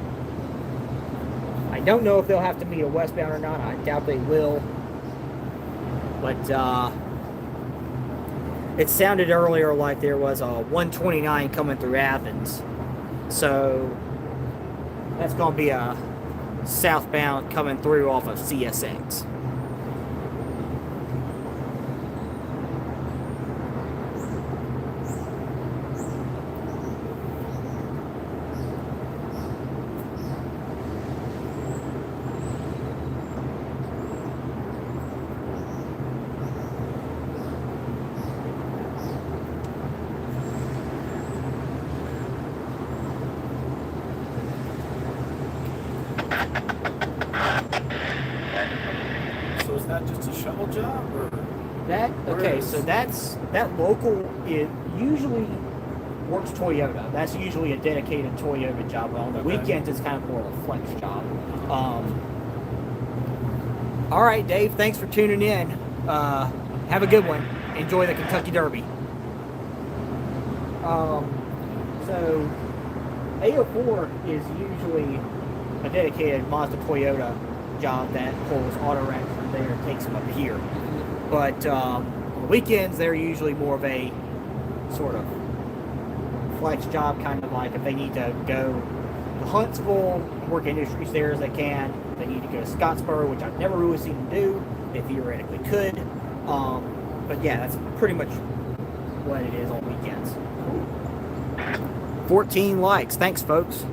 S1: I don't know if they'll have to meet a westbound or not. I doubt they will. But it sounded earlier like there was a 129 coming through Athens. So that's going to be a southbound coming through off of CSX.
S3: So is that just a shuttle job, or
S1: That local, it usually works Toyota. That's usually a dedicated Toyota job. On the weekends, it's kind of more of a flex job. All right, Dave, thanks for tuning in. Have a good one. Enjoy the Kentucky Derby. So A04 is usually a dedicated Mazda Toyota job that pulls auto racks from there and takes them up here. But on the weekends, they're usually more of a sort of flex job, kind of like if they need to go to Huntsville, work industries there as they can. If they need to go to Scottsboro, which I've never really seen them do. They theoretically could. But yeah, that's pretty much what it is on weekends. 14 likes. Thanks, folks.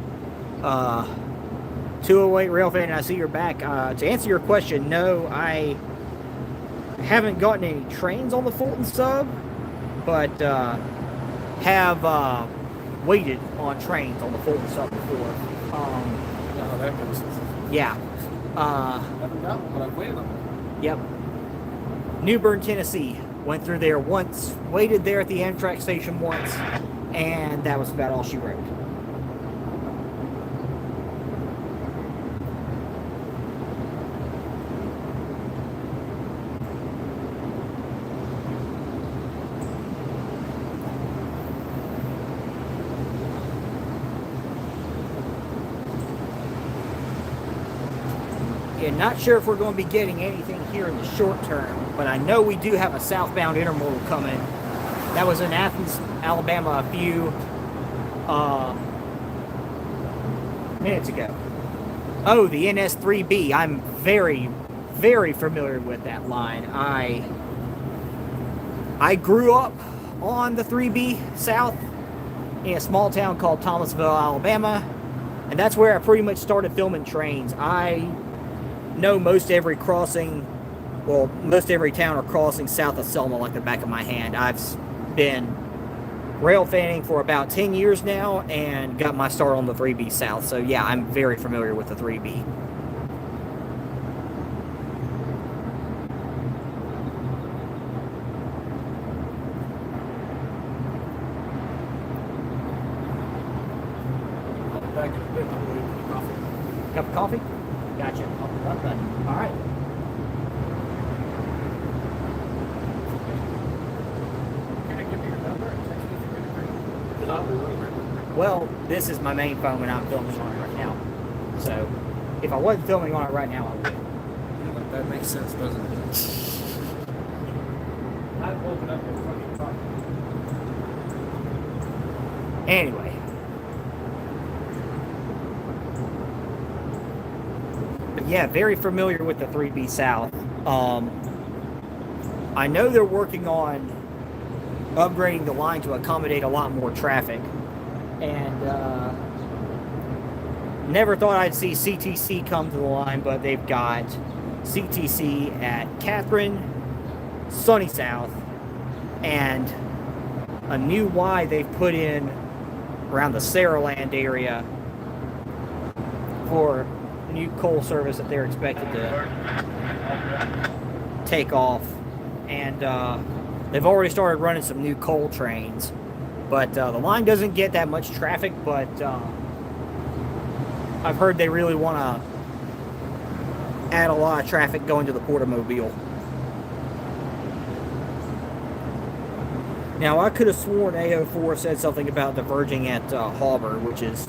S1: 208 Railfan, I see you're back. To answer your question, no, I haven't gotten any trains on the Fulton sub, but have waited on trains on the Fulton sub before.
S3: You know how that goes.
S1: Yeah.
S3: I haven't got one, but I've waited on one.
S1: Yep. New Bern, Tennessee. Went through there once, waited there at the Amtrak station once, and that was about all she wrote. Yeah, not sure if we're going to be getting anything here in the short term, but I know we do have a southbound intermodal coming. That was in Athens, Alabama a few minutes ago. Oh, the NS3B. I'm very, very familiar with that line. I grew up on the 3B south in a small town called Thomasville, Alabama, and that's where I pretty much started filming trains. I know most every crossing, well, most every town or crossing south of Selma like the back of my hand. I've been rail fanning for about 10 years now and got my start on the 3B South. So yeah, I'm very familiar with the 3B.
S3: Back in a bit, I'm waiting for the coffee.
S1: Cup of coffee? Gotcha. All right.
S3: Can I give you your number and text me if you're going to because I'll be really ready.
S1: Well, this is my main phone and I'm filming on it right now. So if I wasn't filming on it right now, I would.
S3: Yeah, that makes sense, doesn't it?
S5: I've woken up in fucking coffee.
S1: Anyway. But yeah, very familiar with the 3B South. I know they're working on upgrading the line to accommodate a lot more traffic. And never thought I'd see CTC come to the line, but they've got CTC at Catherine, Sunny South, and a new Y they've put in around the Saraland area for new coal service that they're expected to take off. And they've already started running some new coal trains. But the line doesn't get that much traffic, but I've heard they really want to add a lot of traffic going to the Portomobile. Now, I could have sworn A04 said something about diverging at Hauber, which is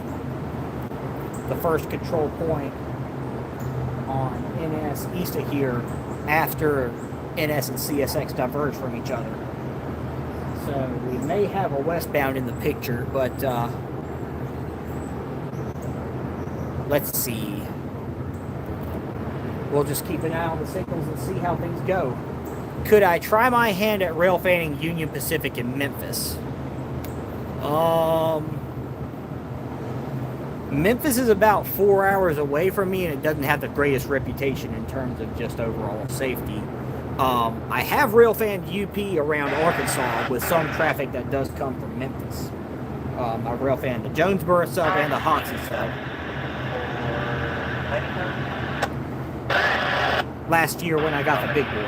S1: the first control point on NS east of here after NS and CSX diverge from each other. So we may have a westbound in the picture, but let's see. We'll just keep an eye on the signals and see how things go. Could I try my hand at rail fanning Union Pacific in Memphis? Memphis is about 4 hours away from me, and it doesn't have the greatest reputation in terms of just overall safety. I have rail fanned UP around Arkansas with some traffic that does come from Memphis. I rail fanned the Jonesboro sub and the Hoxie sub. Last year when I got the big boy.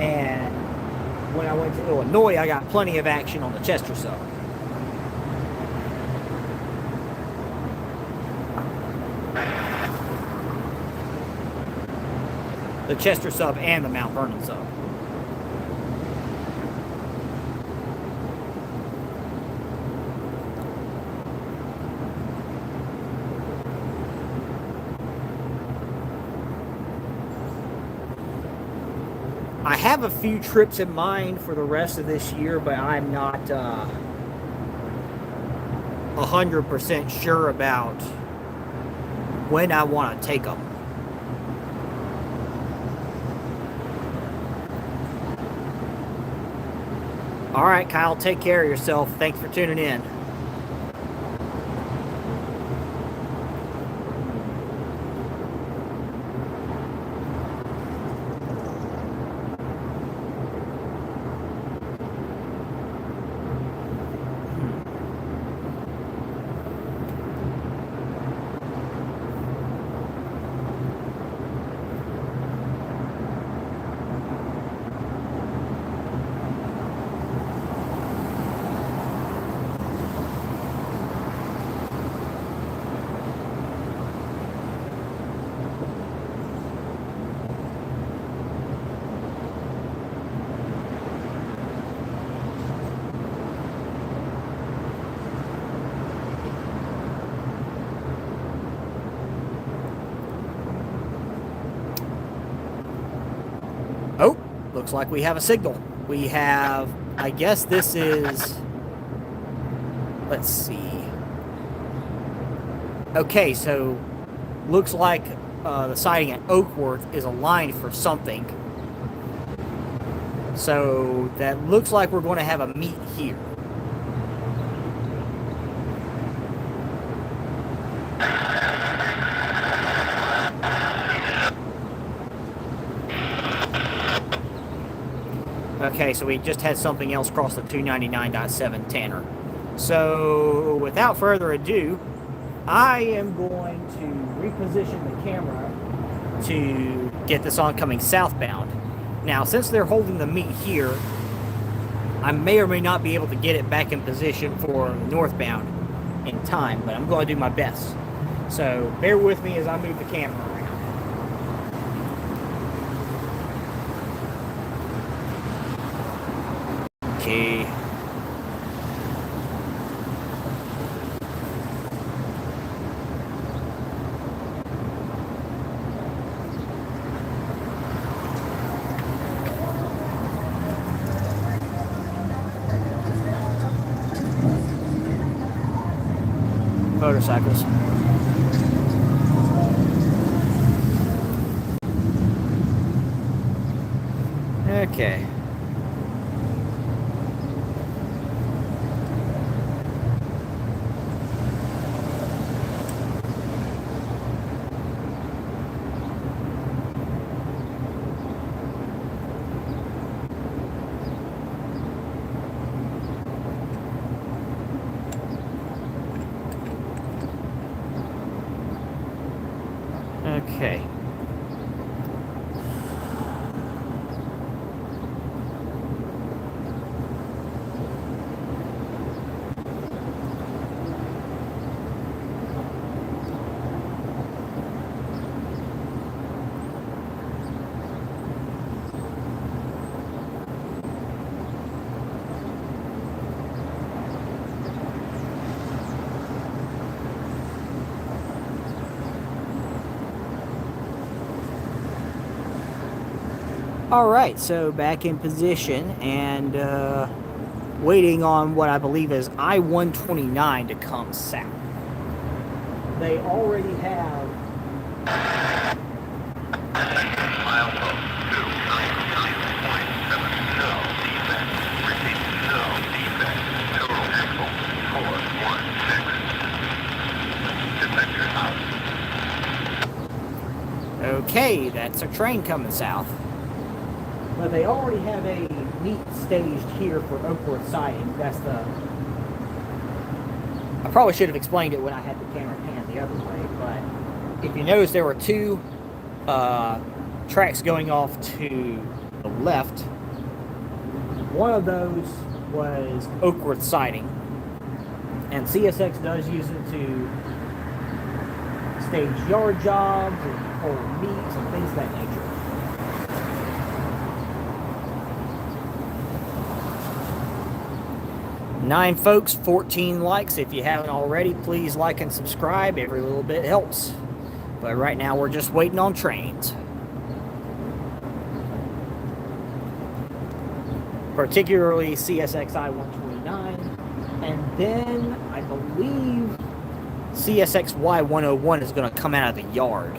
S1: And when I went to Illinois, I got plenty of action on the Chester sub. The Chester sub and the Mount Vernon sub. I have a few trips in mind for the rest of this year, but I'm not 100% sure about when I want to take them. All right, Kyle, take care of yourself. Thanks for tuning in. looks like we have a signal. We have, I guess this is, let's see. Okay, so looks like the siding at Oakworth is aligned for something. So that looks like we're going to have a meet here. Okay, so we just had something else cross the 299.7 Tanner. So without further ado, I am going to reposition the camera to get this oncoming southbound. Now, since they're holding the meet here, I may or may not be able to get it back in position for northbound in time, but I'm going to do my best. So bear with me as I move the camera around. Okay. Motorcycles. Okay. Okay. Alright, so back in position and waiting on what I believe is I-129 to come south. They already have
S4: Milepost 299.70, defect, repeat, no defect, total axle 416. Detector out.
S1: okay, that's a train coming south. But they already have a meet staged here for Oakworth siding. That's the... I probably should have explained it when I had the camera pan the other way, but if you notice, there were two tracks going off to the left. One of those was Oakworth siding, and CSX does use it to stage yard jobs and hold meets and things of that nature. Nine folks, 14 likes. If you haven't already, please like and subscribe. Every little bit helps. But right now we're just waiting on trains. Particularly CSX I-129. And then I believe CSX Y-101 is going to come out of the yard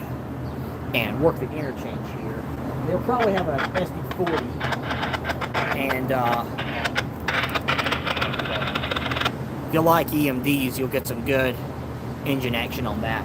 S1: and work the interchange here. They'll probably have a SD40 and if you like EMDs, you'll get some good engine action on that.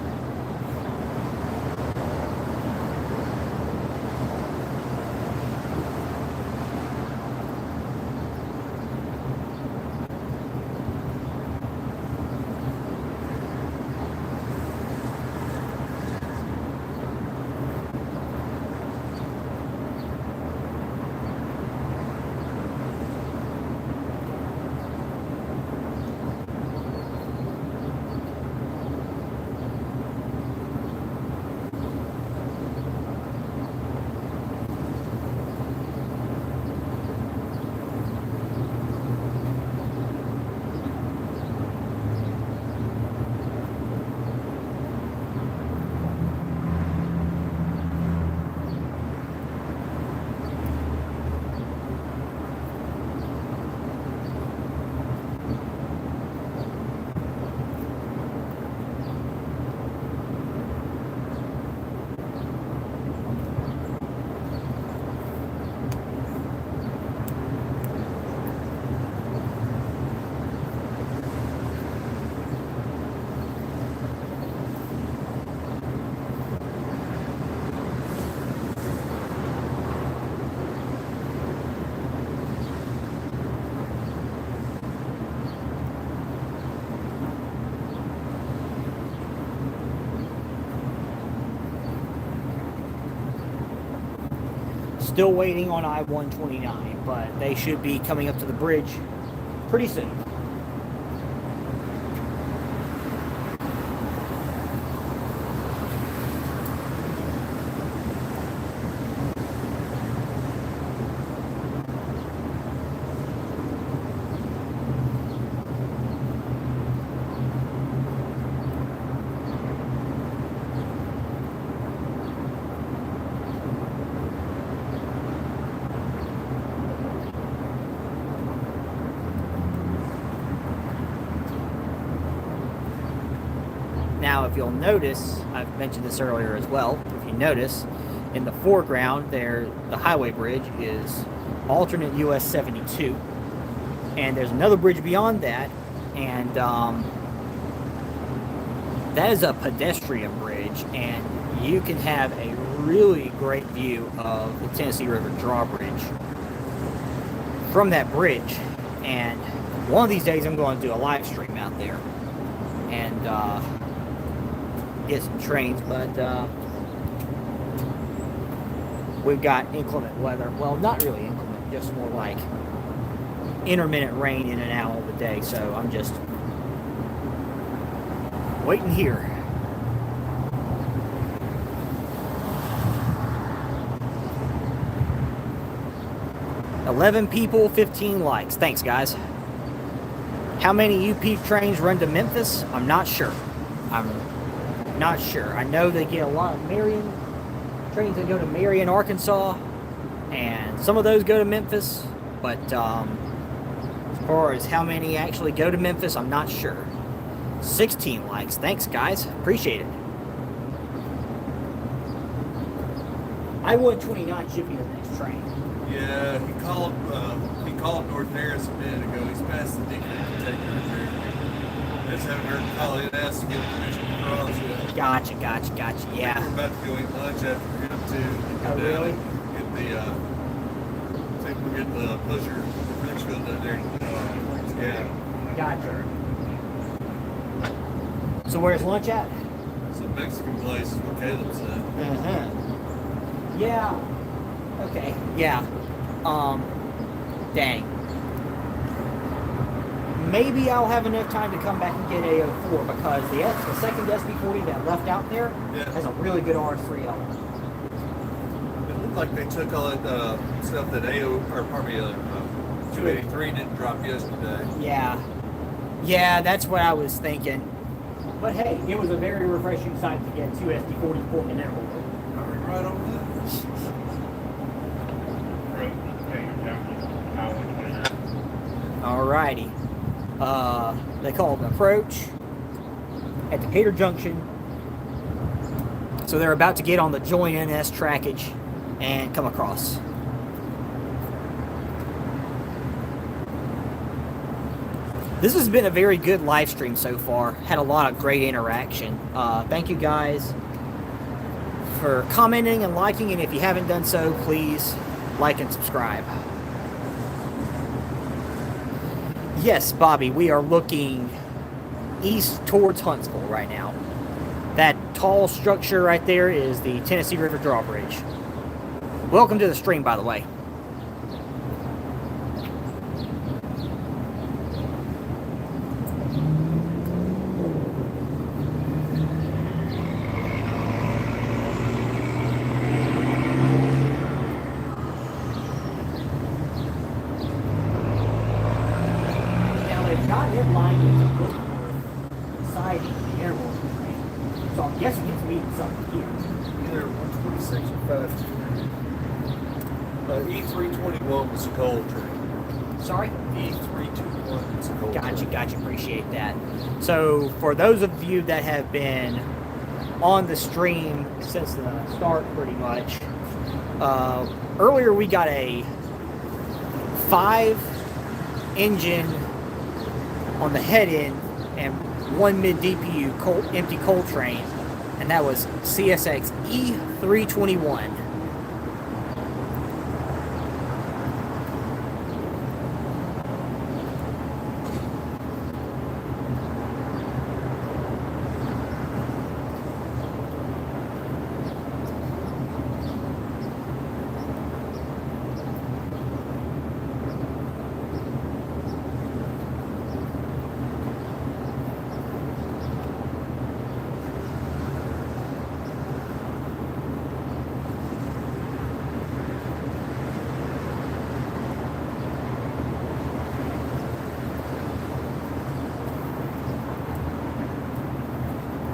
S1: still waiting on I-129, but they should be coming up to the bridge pretty soon. Now, if you'll notice, I've mentioned this earlier as well, if you notice, in the foreground there, the highway bridge is alternate US 72. And there's another bridge beyond that, and that is a pedestrian bridge, and you can have a really great view of the Tennessee River drawbridge from that bridge. And one of these days I'm going to do a live stream out there and get some trains, but we've got inclement weather. Well, not really inclement, just more like intermittent rain in and out of the day, so I'm just waiting here. $11 people, 15 likes. Thanks, guys. How many UP trains run to Memphis? I'm not sure. I know they get a lot of Marion trains that go to Marion, Arkansas, and some of those go to Memphis, but as far as how many actually go to Memphis, I'm not sure. 16 likes. Thanks, guys. Appreciate it. I-129 should be the next train.
S3: Yeah, he called North Harris a minute ago. He's past the Decatur there. Just haven't heard him call in and ask to get permission to cross yet.
S1: Gotcha. Yeah.
S3: We're about to go eat lunch after him too.
S1: Oh, really?
S3: Get the pusher Richfield down there. Yeah.
S1: Gotcha. So where's lunch at?
S3: It's a Mexican place, is what Caleb said.
S1: Yeah. Okay. Yeah. Dang. Maybe I'll have enough time to come back and get A04 because the second SB40 that left out there has a really good RS3 element.
S3: It looked like they took all that stuff that 283 didn't drop yesterday.
S1: Yeah, that's what I was thinking. But hey, it was a very refreshing sight to get two SD40 pulling an interval.
S3: Right over there.
S1: Alrighty. They call it an approach at Decatur Junction. So they're about to get on the joint NS trackage and come across. This has been a very good live stream so far. Had a lot of great interaction. Thank you guys for commenting and liking, and if you haven't done so, please like and subscribe. Yes, Bobby, we are looking east towards Huntsville right now. That tall structure right there is the Tennessee River drawbridge. Welcome to the stream, by the way.
S3: E321 was a coal train.
S1: Sorry?
S3: E321 was a coal train.
S1: Gotcha. Appreciate that. So, for those of you that have been on the stream since the start, pretty much, earlier we got a 5-engine on the head end and 1 mid DPU empty coal train, and that was CSX E321.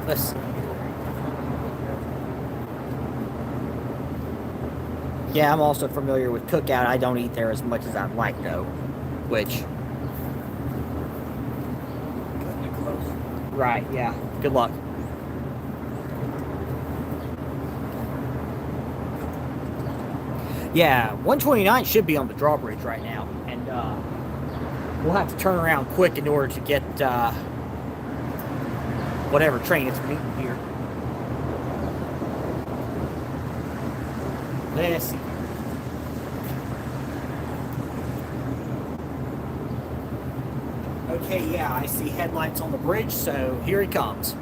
S1: Let's. Yeah, I'm also familiar with Cookout. I don't eat there as much as I'd like, though. Which.
S3: Cutting it close.
S1: Right, yeah. Good luck. Yeah, 129 should be on the drawbridge right now. And we'll have to turn around quick in order to get whatever train it's meeting here. Let's see. Okay, yeah, I see headlights on the bridge, so here he comes.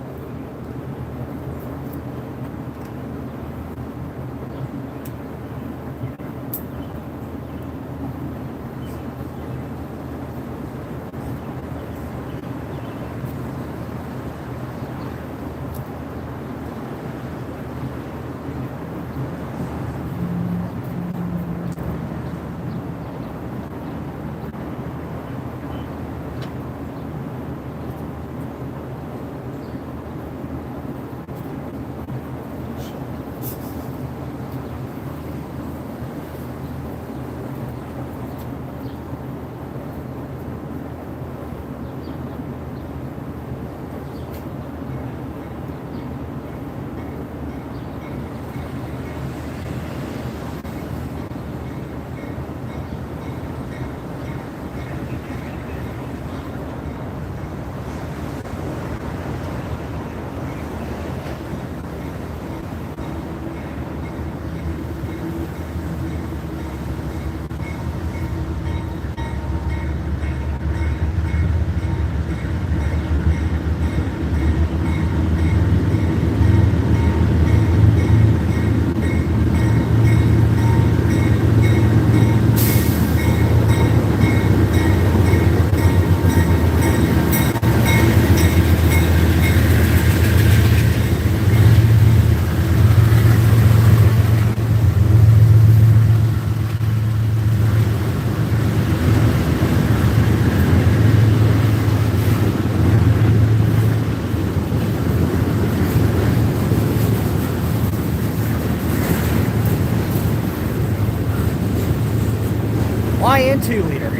S1: YN 2-liter.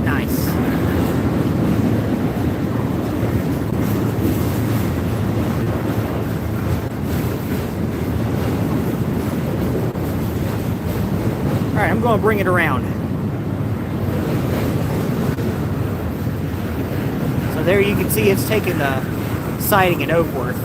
S1: Nice. Alright, I'm going to bring it around. So there you can see it's taking the siding in Oakworth.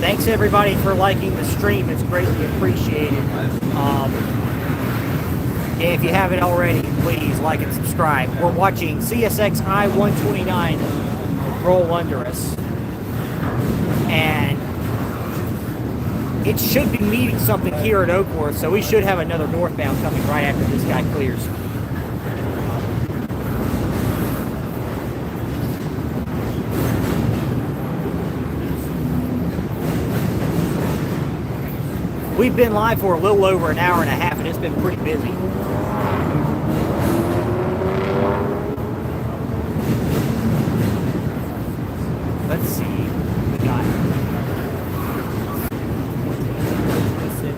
S1: thanks everybody for liking the stream. It's greatly appreciated. If you haven't already, please like and subscribe. We're watching CSX I-129 roll under us. And it should be meeting something here at Oakworth, so we should have another northbound coming right after this guy clears. We've been live for a little over an hour and a half, and it's been pretty busy. Let's see. We got 6,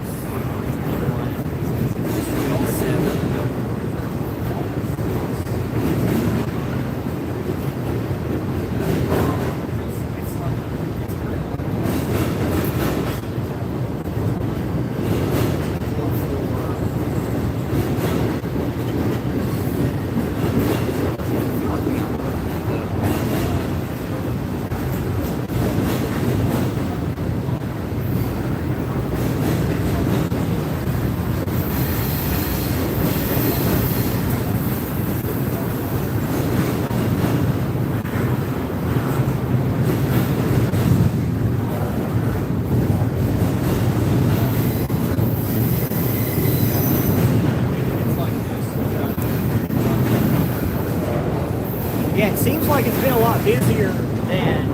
S1: seems like it's been a lot busier than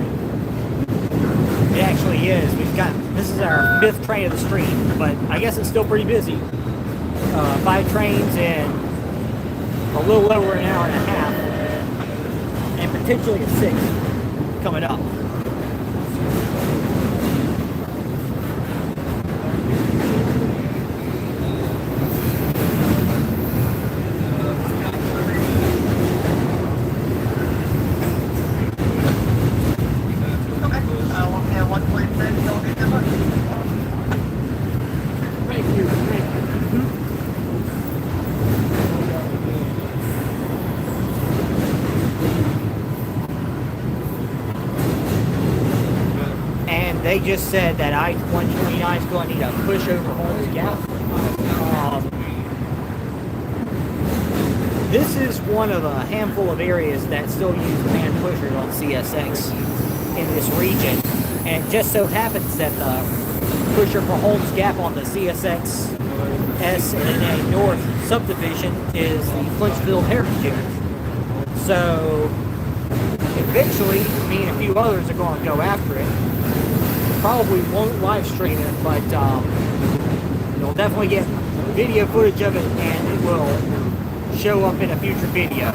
S1: it actually is. This is our 5th train of the stream, but I guess it's still pretty busy. 5 trains in a little over an hour and a half, and potentially a 6th coming up. They just said that I-129 is going to need a push over Holmes Gap. This is one of a handful of areas that still use man pushers on CSX in this region. And it just so happens that the pusher for Holmes Gap on the CSX S&A North subdivision is the Flinchville Heritage Unit. So eventually, me and a few others are going to go after it. Probably won't live stream it, but you'll definitely get video footage of it, and it will show up in a future video.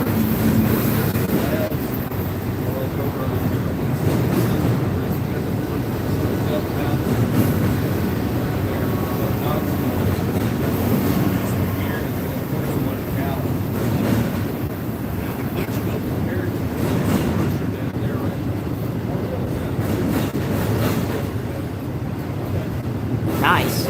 S1: Nice.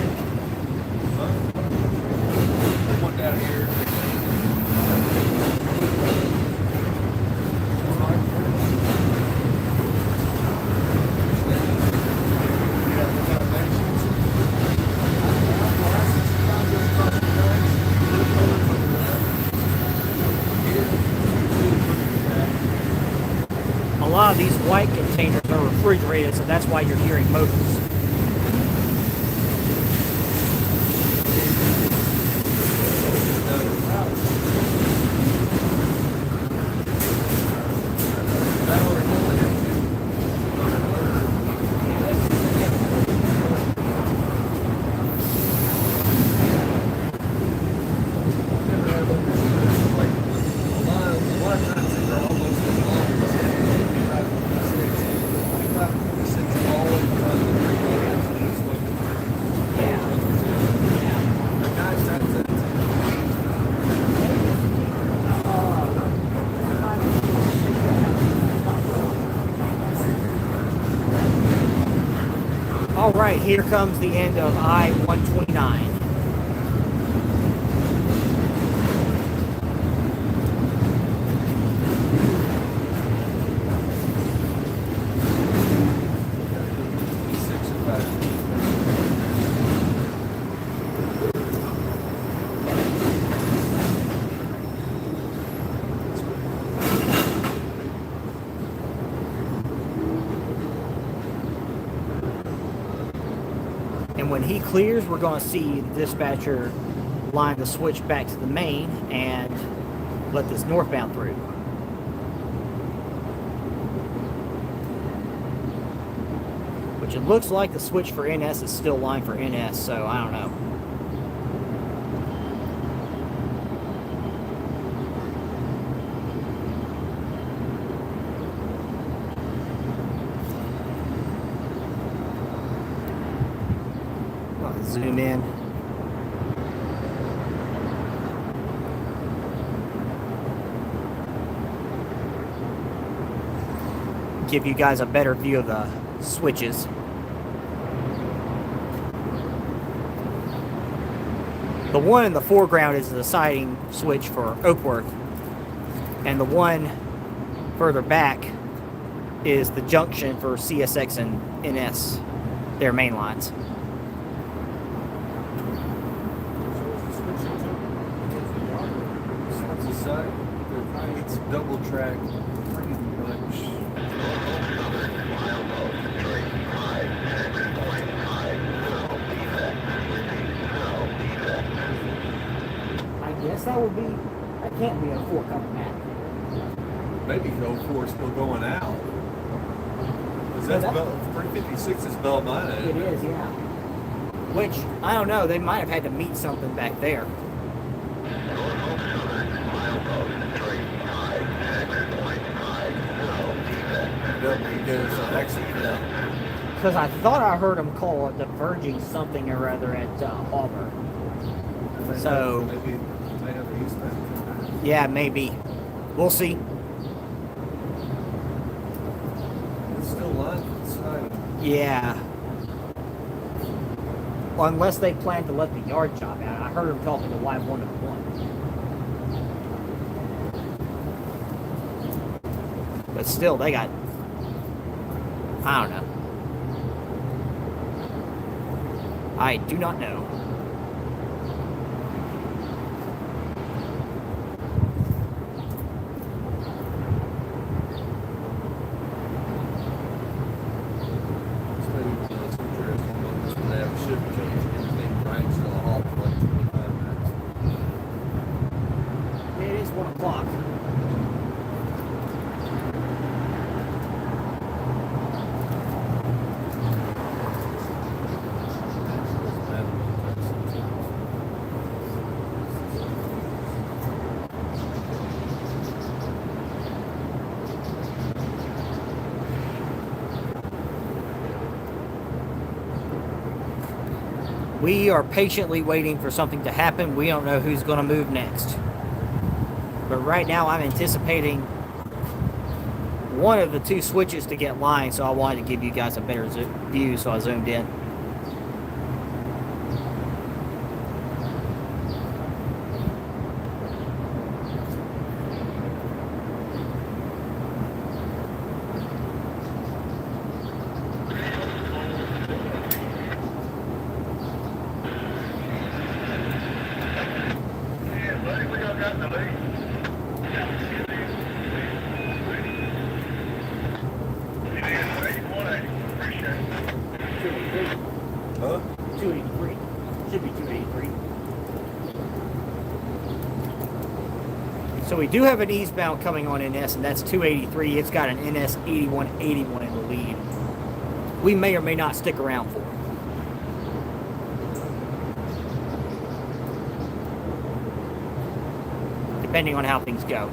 S1: A lot of these white containers are refrigerated, so that's why you're hearing motors. All right, here comes the end of I-129. then when he clears, we're going to see the dispatcher line the switch back to the main and let this northbound through. Which it looks like the switch for NS is still lined for NS, so I don't know. I'll zoom in. Give you guys a better view of the switches. The one in the foreground is the siding switch for Oakworth, and the one further back is the junction for CSX and NS, their main lines.
S3: It's double track pretty much.
S1: I guess that would be, that can't be a 4 coming back.
S3: Maybe 04 is still going out. Because that's
S1: that-
S3: Bell, 356 is Belmina.
S1: It is, yeah. Which, I don't know, they might have had to meet something back there. Because I thought I heard them call it diverging something or other at Auburn. So,
S3: Maybe they have a eastbound.
S1: yeah, maybe. We'll see.
S3: It's still lined to the side.
S1: Yeah. Well, unless they plan to let the yard job out. I heard them talking to Y101. But still, they got... I don't know. I do not know. It is 1 o'clock. We are patiently waiting for something to happen. We don't know who's going to move next. But right now I'm anticipating one of the 2 switches to get lined, so I wanted to give you guys a better view, so I zoomed in.
S3: Huh?
S1: 283. Should be 283. So we do have an eastbound coming on NS, and that's 283. It's got an NS 8181 in the lead. We may or may not stick around for it. Depending on how things go.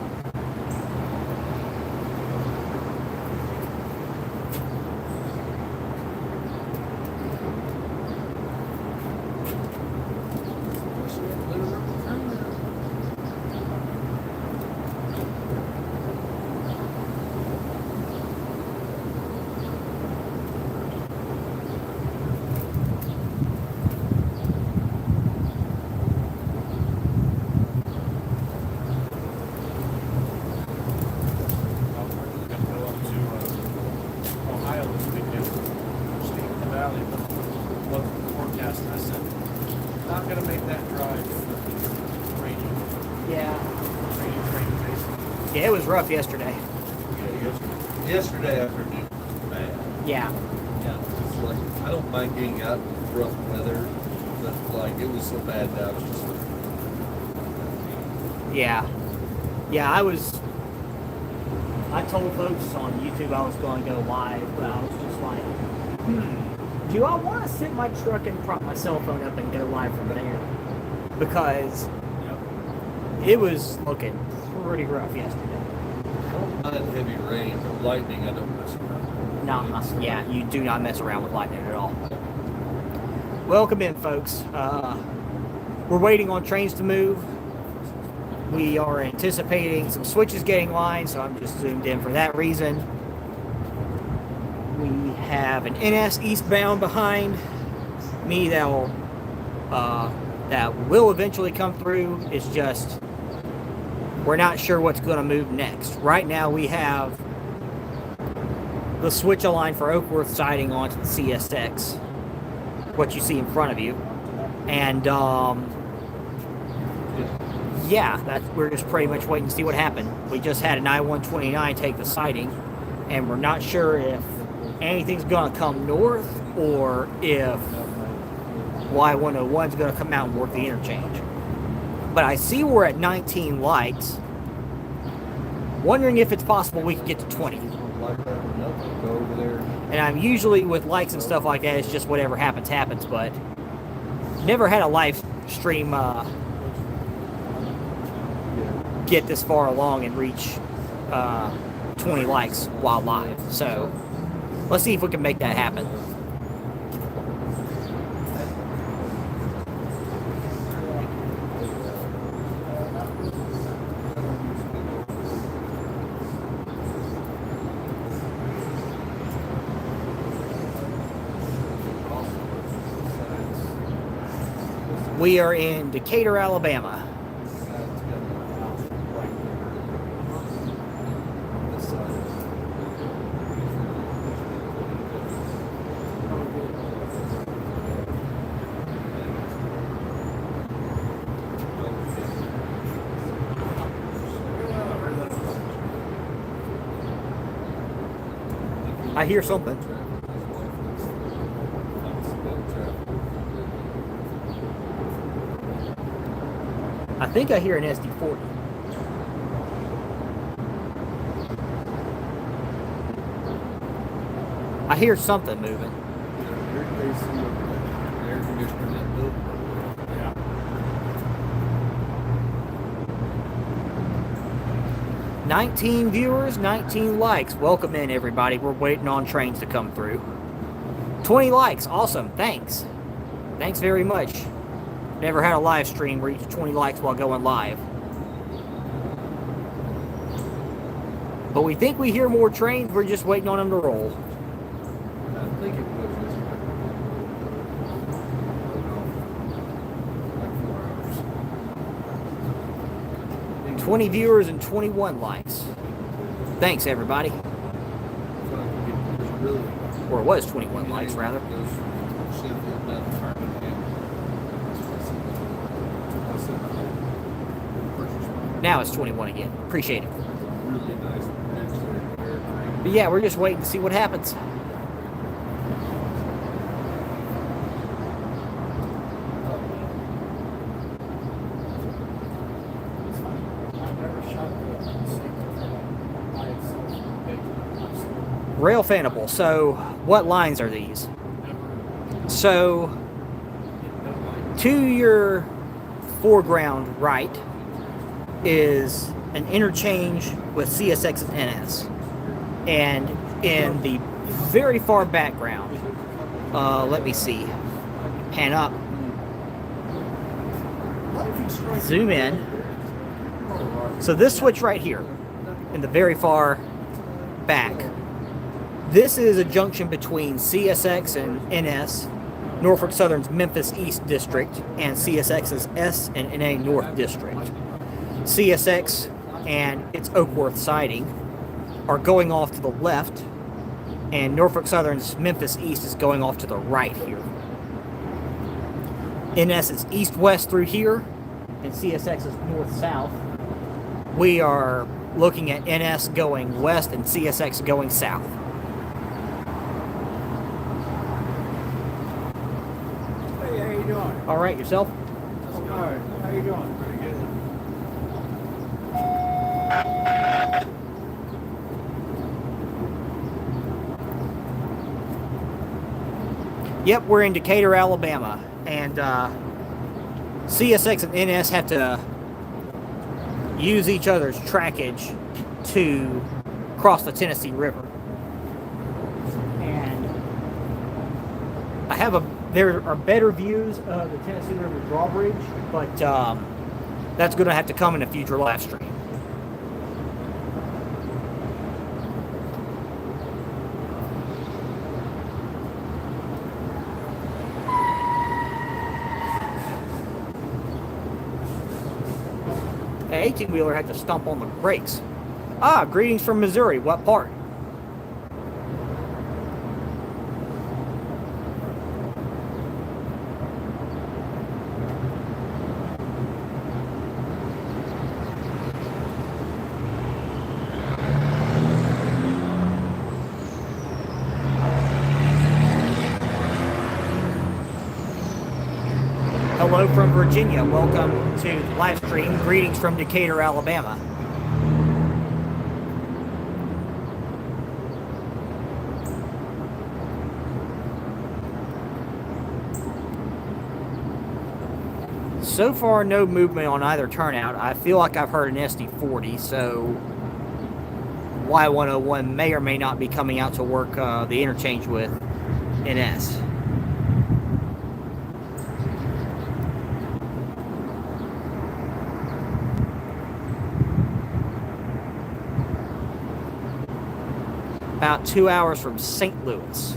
S1: Yeah, it was rough yesterday.
S3: Yesterday afternoon, bad.
S1: Yeah.
S3: Yeah, it's like, I don't mind getting out rough weather, but like it was so bad that I was just like,
S1: Yeah. Yeah, I told folks on YouTube I was going to go live, but I was just like, do I want to sit in my truck and prop my cell phone up and go live from there? Because it was looking pretty rough yesterday.
S3: not heavy rain, but lightning I don't mess around.
S1: No, yeah, you do not mess around with lightning at all. Welcome in, folks. We're waiting on trains to move. We are anticipating some switches getting lined, so I'm just zoomed in for that reason. We have an NS eastbound behind me that will eventually come through. It's just we're not sure what's going to move next. Right now we have the switch line for Oakworth siding onto the CSX, what you see in front of you, and yeah, we're just pretty much waiting to see what happened. We just had an I-129 take the siding, and we're not sure if anything's going to come north or if Y101 is going to come out and work the interchange. But I see we're at 19 lights. Wondering if it's possible we could get to 20.
S3: Go over there.
S1: And I'm usually with lights and stuff like that, it's just whatever happens, happens. But never had a live stream get this far along and reach 20 likes while live. So let's see if we can make that happen. We are in Decatur, Alabama. I hear something. I think I hear an SD40. I hear something moving.
S3: Air conditioner in that building.
S5: Yeah.
S1: 19 viewers, 19 likes. Welcome in, everybody. We're waiting on trains to come through. 20 likes. Awesome. Thanks. Thanks very much. Never had a live stream reach 20 likes while going live. But we think we hear more trains. We're just waiting on them to roll.
S3: I think it was like 4 hours.
S1: 20 viewers and 21 likes. Thanks, everybody. Or it was 21 likes, rather. Now it's 21 again. Appreciate it.
S3: Really nice.
S1: But yeah, we're just waiting to see what happens. Rail fannable. So, what lines are these? So, to your foreground right is an interchange with CSX and NS. And in the very far background, let me see, pan up, zoom in. So this switch right here, in the very far back, this is a junction between CSX and NS, Norfolk Southern's Memphis East District, and CSX's S and NA North District. CSX and its Oakworth siding are going off to the left, and Norfolk Southern's Memphis East is going off to the right here. NS is east-west through here, and CSX is north-south. We are looking at NS going west and CSX going south. All right, yourself?
S3: Let's go.
S5: Alright, how you doing?
S3: Pretty good.
S1: Yep, we're in Decatur, Alabama, and CSX and NS have to use each other's trackage to cross the Tennessee River. And there are better views of the Tennessee River drawbridge, but that's going to have to come in a future live stream. An 18-wheeler had to stomp on the brakes. Ah, greetings from Missouri. What part? Hello from Virginia. Welcome to the live stream. Greetings from Decatur, Alabama. So far, no movement on either turnout. I feel like I've heard an SD40, so Y101 may or may not be coming out to work the interchange with NS. About 2 hours from St. Louis.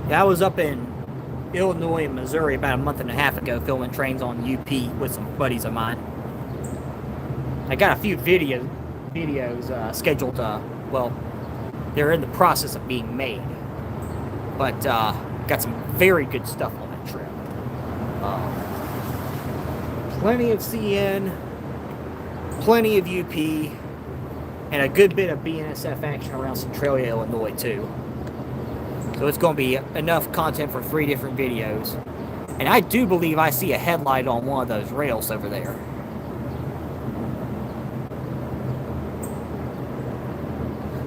S1: Yeah, I was up in Illinois and Missouri about a month and a half ago filming trains on UP with some buddies of mine. I got a few videos scheduled, well, they're in the process of being made. But got some very good stuff on that trip. Plenty of CN, plenty of UP, and a good bit of BNSF action around Centralia, Illinois, too. So it's going to be enough content for 3 different videos. And I do believe I see a headlight on one of those rails over there.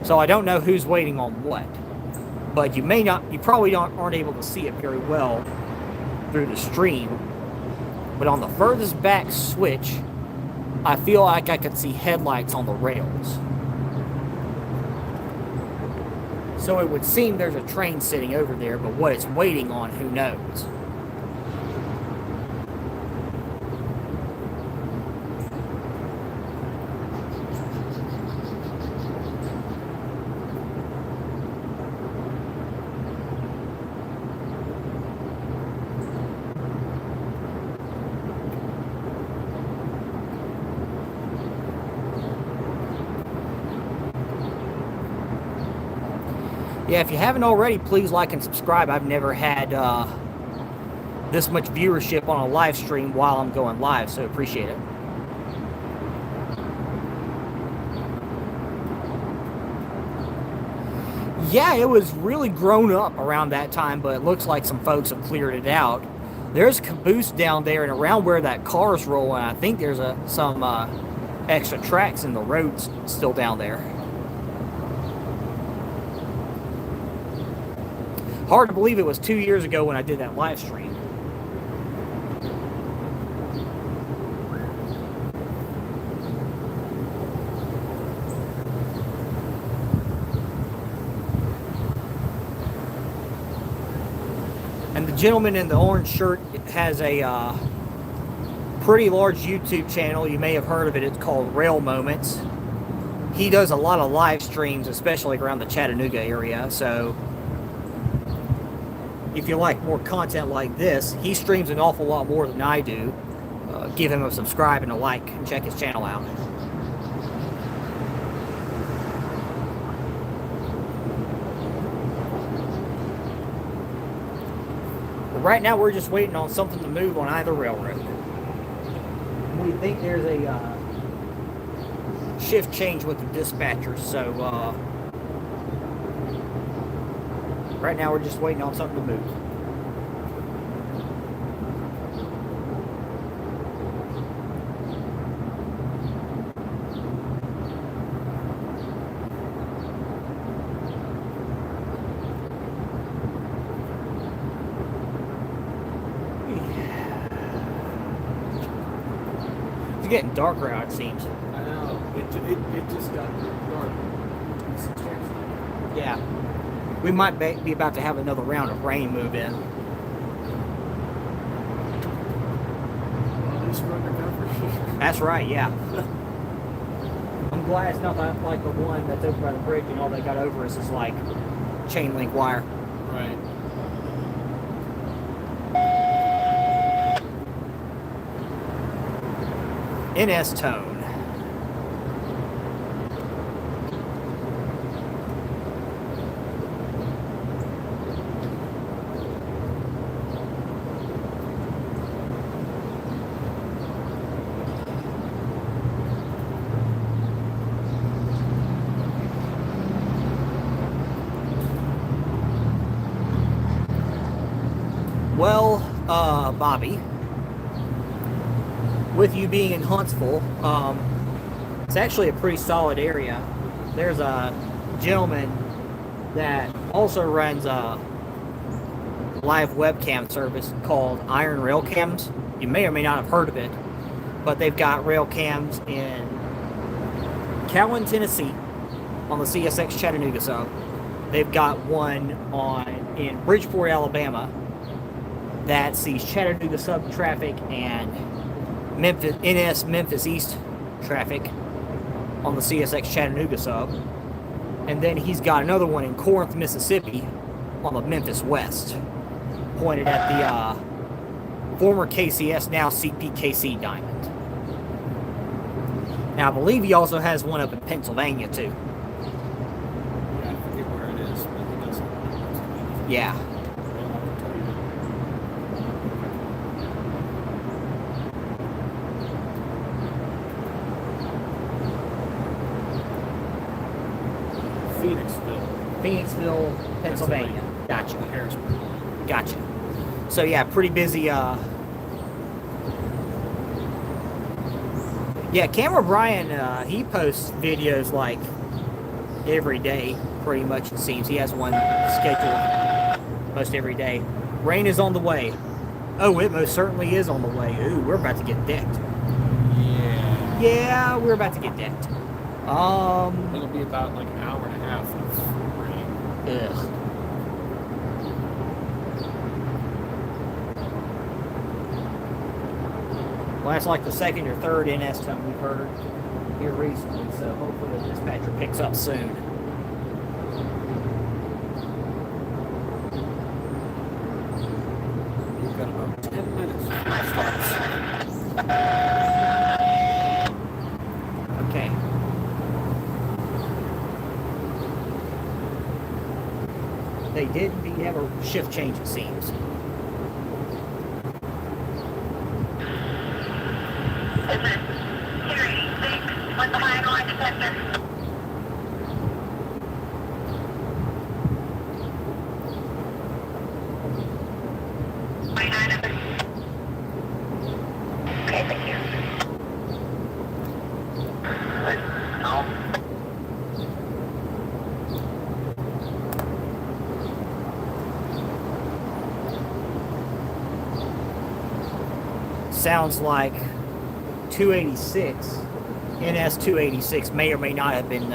S1: So I don't know who's waiting on what. But you probably aren't able to see it very well through the stream. But on the furthest back switch, I feel like I could see headlights on the rails. So it would seem there's a train sitting over there, but what it's waiting on, who knows? Yeah, if you haven't already, please like and subscribe. I've never had this much viewership on a live stream while I'm going live, so appreciate it. Yeah, it was really grown up around that time, but it looks like some folks have cleared it out. There's caboose down there, and around where that car's rolling, I think there's some extra tracks in the roads still down there. Hard to believe it was 2 years ago when I did that live stream. And the gentleman in the orange shirt has a pretty large YouTube channel. You may have heard of it. It's called Rail Moments. He does a lot of live streams, especially around the Chattanooga area. So if you like more content like this, he streams an awful lot more than I do. Give him a subscribe and a like, and check his channel out. But right now we're just waiting on something to move on either railroad. We think there's a shift change with the dispatchers, so Right now, we're just waiting on something to move. It's getting darker out, it seems.
S5: I know. It just got dark.
S1: Yeah. We might be about to have another round of rain move in.
S5: Well, at least we're under cover.
S1: That's right, yeah. I'm glad it's not like the one that's over by the bridge and all they got over us is like chain link wire.
S5: Right.
S1: NS tone. Well, Bobby, with you being in Huntsville, it's actually a pretty solid area. There's a gentleman that also runs a live webcam service called Iron Rail Cams. You may or may not have heard of it, but they've got rail cams in Cowan, Tennessee, on the CSX Chattanooga sub. They've got one in Bridgeport, Alabama, that sees Chattanooga sub traffic and NS Memphis East traffic on the CSX Chattanooga sub. And then he's got another one in Corinth, Mississippi on the Memphis West, pointed at the former KCS, now CPKC Diamond. Now, I believe he also has one up in Pennsylvania, too.
S5: Yeah, I forget where it is, but he does have one.
S1: Yeah. Phoenixville, Pennsylvania. Gotcha.
S5: Harrisburg.
S1: Gotcha. So yeah, pretty busy. Yeah, Cameron Bryan, he posts videos like every day, pretty much it seems. He has one scheduled most every day. Rain is on the way. Oh, it most certainly is on the way. Ooh, we're about to get decked.
S5: Yeah.
S1: Yeah, we're about to get decked.
S5: It'll be about like an hour and a half of rain.
S1: Ugh. Well, that's like the second or third NS tone we've heard here recently, so hopefully the dispatcher picks up soon.
S5: We've got about 10 minutes.
S1: Okay. They did indeed have a shift change, it seems.
S2: Is it 286 with the high line detector? Okay, thank you.
S1: Sounds like 286, NS 286 may or may not have been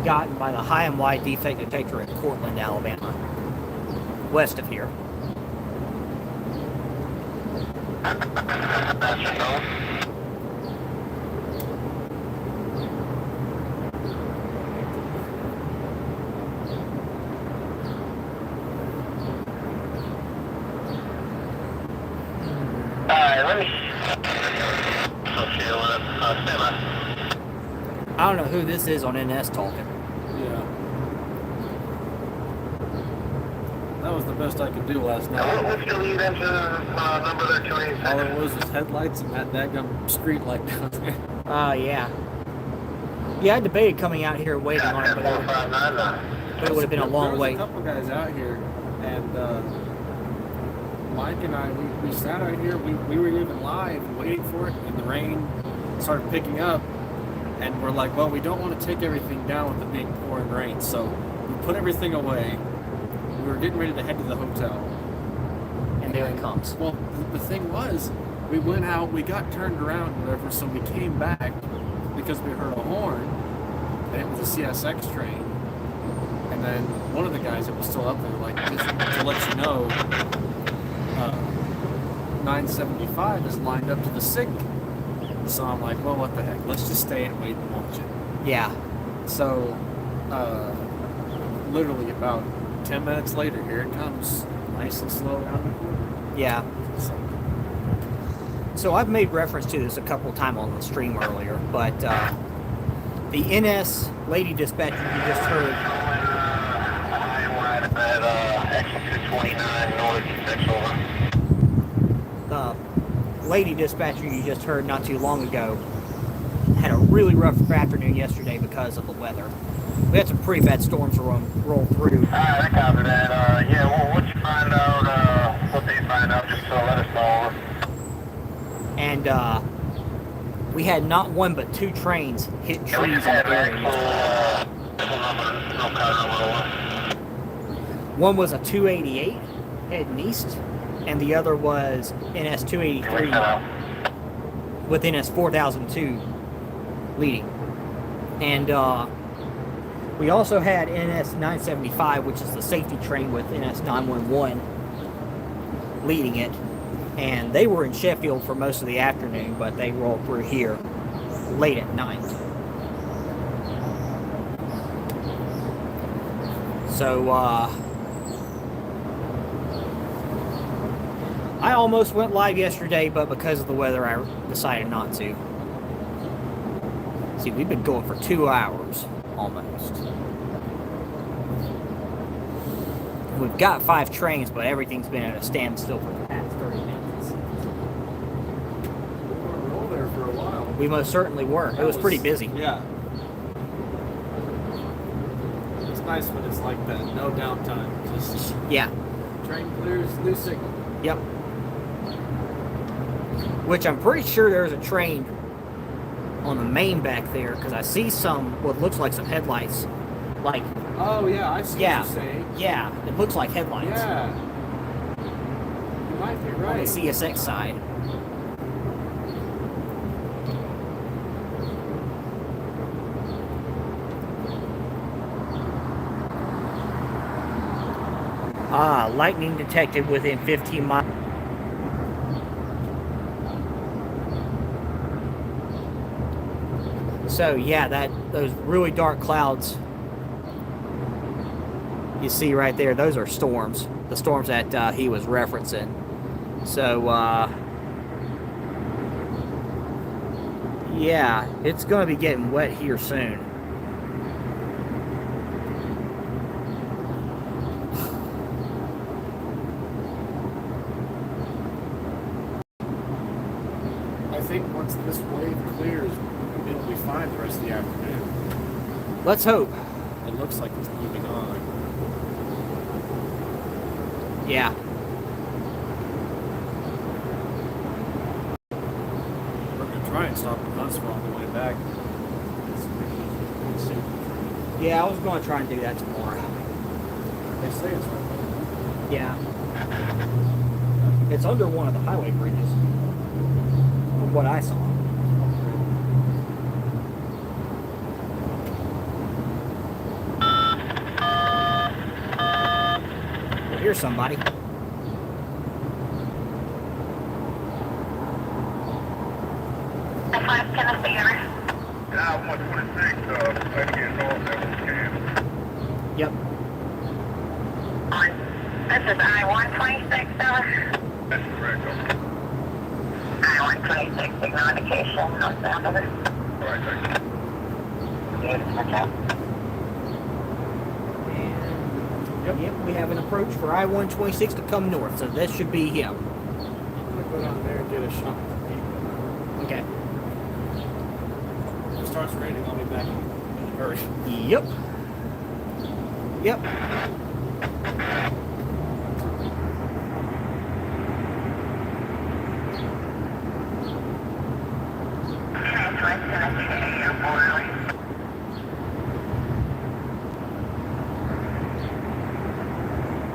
S1: gotten by the high and wide defect detector in Cortland, Alabama, west of here.
S2: Alright, let me...
S1: I don't know who this is on NS talking.
S5: Yeah. That was the best I could do last night.
S2: What's your lead into number there, 286?
S5: All it was headlights and that daggum street light down there.
S1: Yeah. Yeah, I debated coming out here waiting on it, but but it would have been a long way.
S5: There was a couple guys out here, and Mike and I, we sat out here. We were even live waiting for it, and the rain started picking up. And we're like, well, we don't want to take everything down with it being pouring rain. So we put everything away. We were getting ready to head to the hotel.
S1: And there it comes.
S5: Well, the thing was, we went out, we got turned around, whatever, so we came back because we heard a horn, and it was a CSX train. And then one of the guys that was still up there, like, just to let you know, 975 is lined up to the signal. So I'm like, well, what the heck? Let's just stay and wait and watch it.
S1: Yeah.
S5: So, literally about 10 minutes later, here it comes, nice and slow around the corner.
S1: Yeah. So I've made reference to this a couple of times on the stream earlier, but the NS lady dispatcher you just heard.
S4: I'm right at exit 229 north, Central.
S1: The lady dispatcher you just heard not too long ago had a really rough afternoon yesterday because of the weather. We had some pretty bad storms roll through.
S4: I covered that. Yeah, well, what you find out, what they find out, just let us know.
S1: And we had not one but two trains hit trees in the area yesterday. One was a 288 heading east, and the other was NS 283 with NS 4002 leading. And we also had NS 975, which is the safety train with NS 911 leading it. And they were in Sheffield for most of the afternoon, but they rolled through here late at night. So, I almost went live yesterday, but because of the weather, I decided not to. See, we've been going for 2 hours, almost. We've got 5 trains, but everything's been at a standstill for the past 30 minutes.
S5: We were there for a while.
S1: We most certainly were. It was pretty busy.
S5: Yeah. It's nice when it's like that. No downtime. Just
S1: Yeah.
S5: train clears, new signal.
S1: Yep. Which I'm pretty sure there's a train on the main back there, because I see some, what looks like some headlights. Like,
S5: Oh, yeah, I see
S1: yeah,
S5: what you're saying.
S1: yeah, it looks like headlights.
S5: Yeah. You might be
S1: On the
S5: right.
S1: CSX side. Lightning detected within 15 miles. So yeah, those really dark clouds you see right there, those are storms. The storms that he was referencing. So yeah, it's going to be getting wet here soon.
S5: I think once this wave clears, it'll be fine the rest of the afternoon.
S1: Let's hope.
S5: It looks like it's moving on.
S1: Yeah.
S5: We're going to try and stop at Huntsville on the way back.
S1: Yeah, I was going to try and do that tomorrow.
S5: They say it's right there.
S1: Yeah. It's under one of the highway bridges, from what I saw. Well, here's somebody.
S2: Tennessee, area.
S4: Yeah, 126, trying to get north that we can.
S1: Yep.
S2: This is I-126, sir.
S4: That's correct.
S2: I-126, signal indication, northbound of it.
S4: All right, thank you.
S2: Yes, okay.
S1: And yep, we have an approach for I-126 to come north, so this should be him.
S5: I'm going to go down there and get a shot.
S1: Okay.
S5: If it starts raining, I'll be back in a hurry.
S1: Yep. Yep.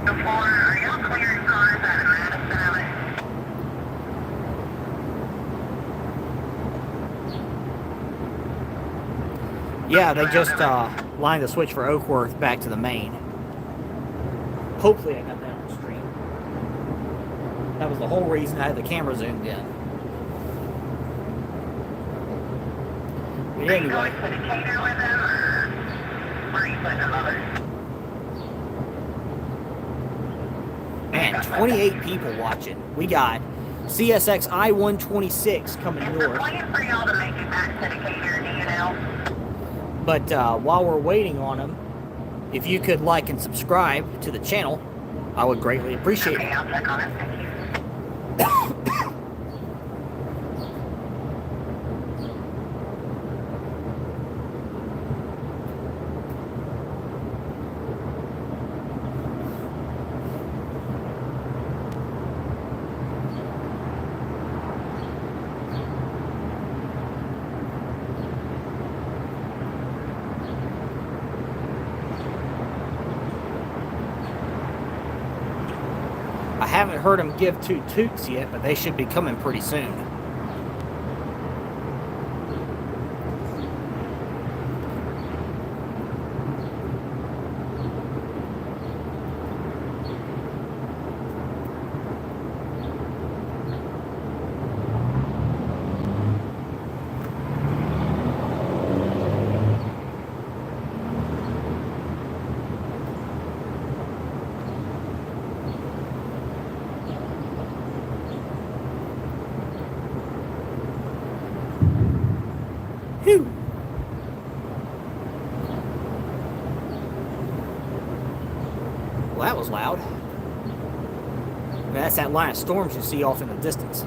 S2: Are y'all clearing cars out of Madison, LA?
S1: Yeah, they just lined the switch for Oakworth back to the main. Hopefully I got that on stream. That was the whole reason I had the camera zoomed in. But
S2: Are you
S1: anyway.
S2: going to Decatur with them, or where are you putting them over?
S1: Man, 28 people watching. We got CSX I-126 coming
S2: Is the
S1: north.
S2: plan for y'all to make it back to Decatur, do you know?
S1: But while we're waiting on them, if you could like and subscribe to the channel, I would greatly appreciate
S2: Okay,
S1: it.
S2: I'll check on it. Thank you.
S1: I haven't heard them give two toots yet, but they should be coming pretty soon. Whew. Well, that was loud. That's that line of storms you see off in the distance.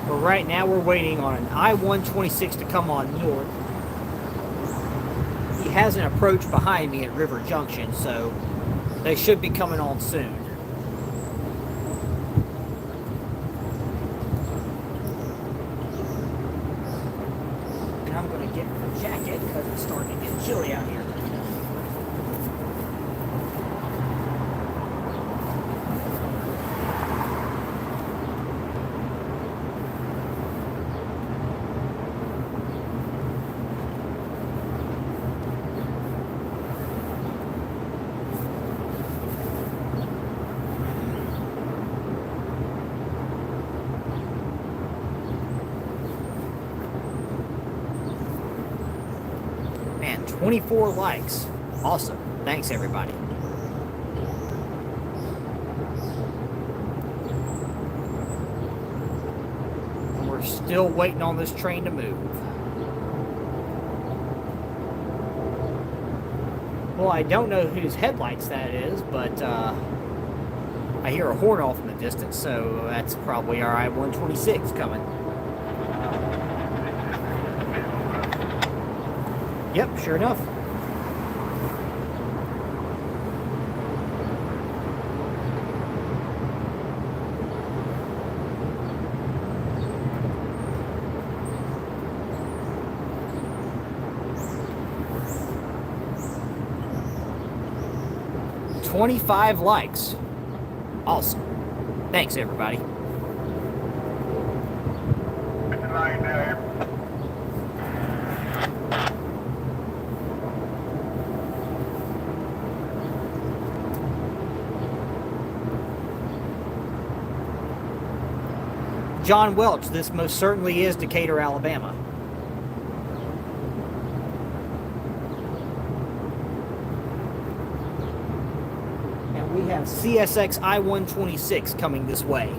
S1: But right now we're waiting on an I-126 to come on north. He has an approach behind me at River Junction, so they should be coming on soon. And I'm going to get a jacket because it's starting to get chilly out here. Man, 24 likes. Awesome. Thanks, everybody. And we're still waiting on this train to move. Well, I don't know whose headlights that is, but I hear a horn off in the distance, so that's probably our I-126 coming. Yep, sure enough. $25 likes. Awesome. Thanks, everybody.
S4: Good night, Dave.
S1: John Welch, this most certainly is Decatur, Alabama. And we have CSX I-126 coming this way.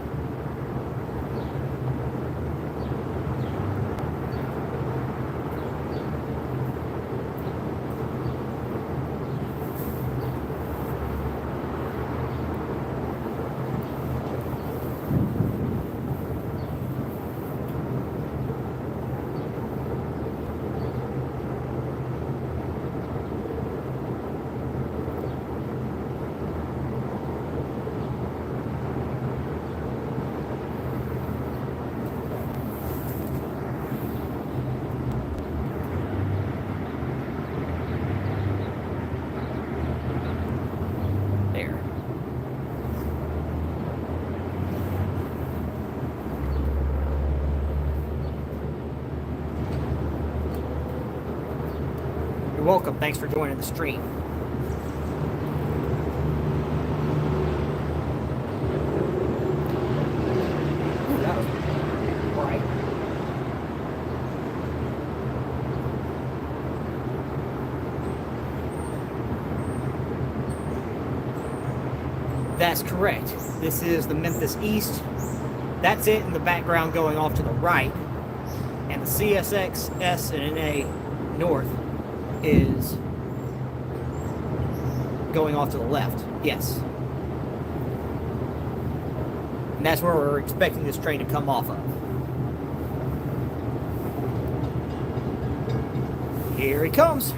S1: welcome. Thanks for joining the stream. Ooh, that was bright. That's correct. This is the Memphis East. That's it in the background going off to the right. And the CSX, S, and NA North is going off to the left. Yes. And that's where we're expecting this train to come off of. Here he comes.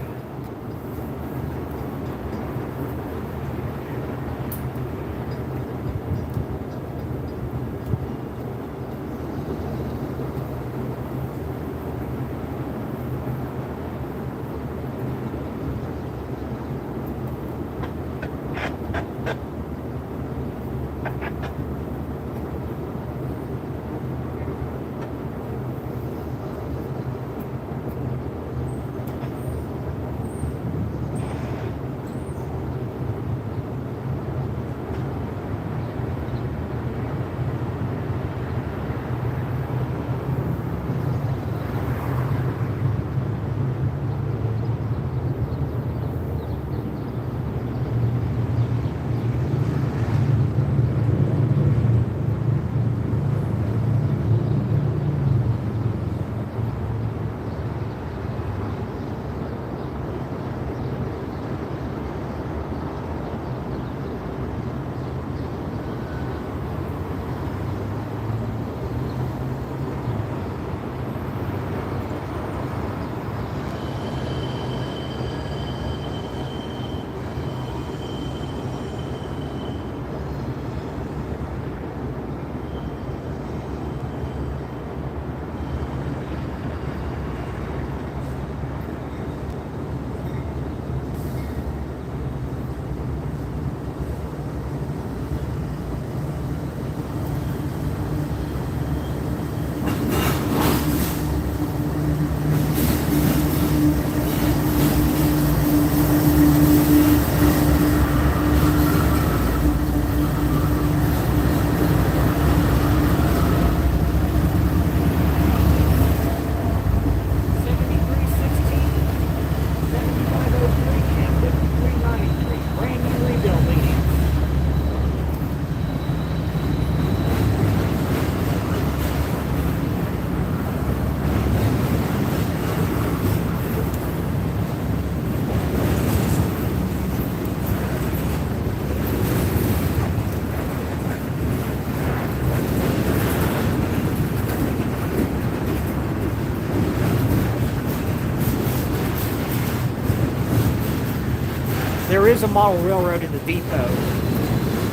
S1: There is a model railroad in the depot,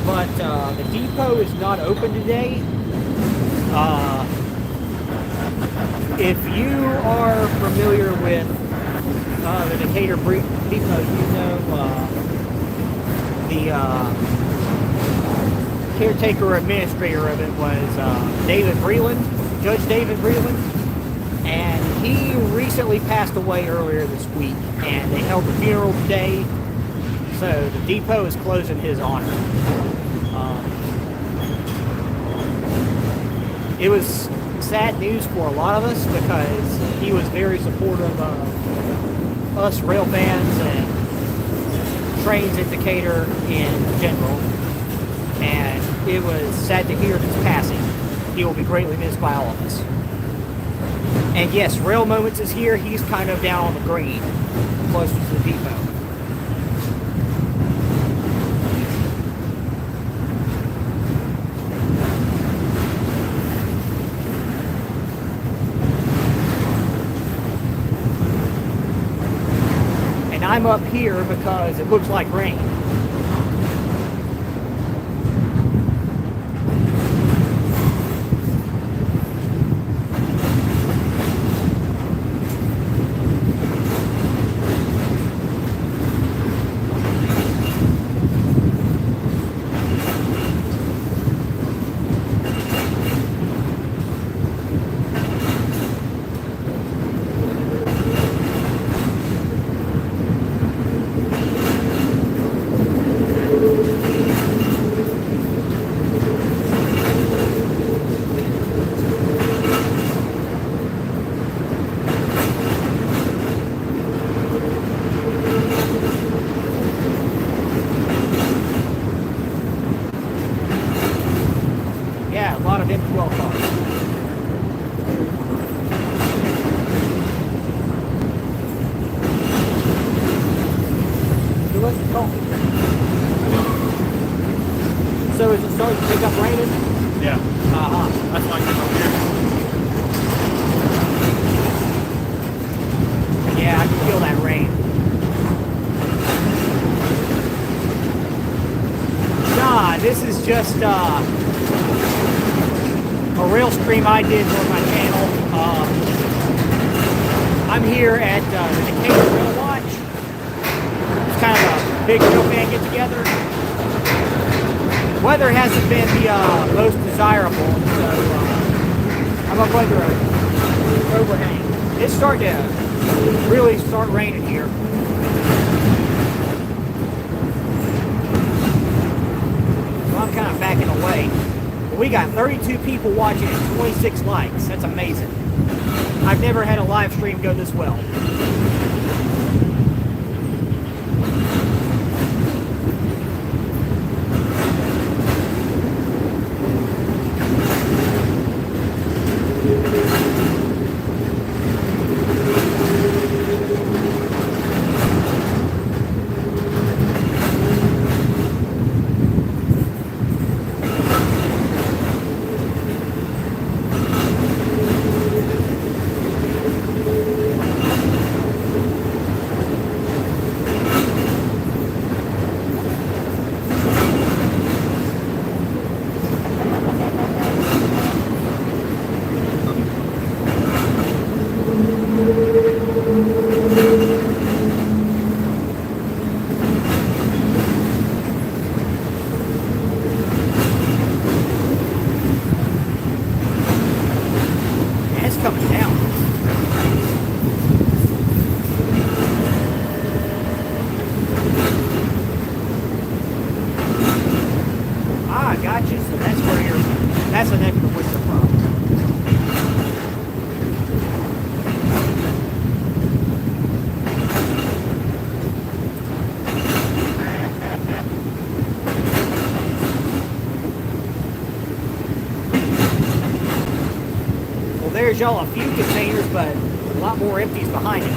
S1: but the depot is not open today. If you are familiar with the Decatur depot, you know the caretaker or administrator of it was David Breland, Judge David Breland, and he recently passed away earlier this week, and they held the funeral today. So the depot is closed in his honor. It was sad news for a lot of us because he was very supportive of us rail fans and trains in Decatur in general. And it was sad to hear his passing. He will be greatly missed by all of us. And yes, Rail Moments is here. He's kind of down on the green, closer to the depot. I'm up here because it looks like rain. Yeah, a lot of empty well cars. So let's talk. So is it starting to pick up raining?
S5: Yeah.
S1: Uh-huh.
S5: That's why I came up here.
S1: Yeah, I can feel that rain. Nah, this is just a rail stream I did for my channel. I'm here at the Decatur RailWatch. It's kind of a big rail fan get together. Weather hasn't been the most desirable, so I'm up under an overhang. It's starting to really start raining here. So I'm kind of backing away. But we got 32 people watching and 26 likes. That's amazing. I've never had a live stream go this well. Coming down. Ah, gotcha. So that's where that's the neck of the woods you're from. There's y'all a few containers, but a lot more empties behind it.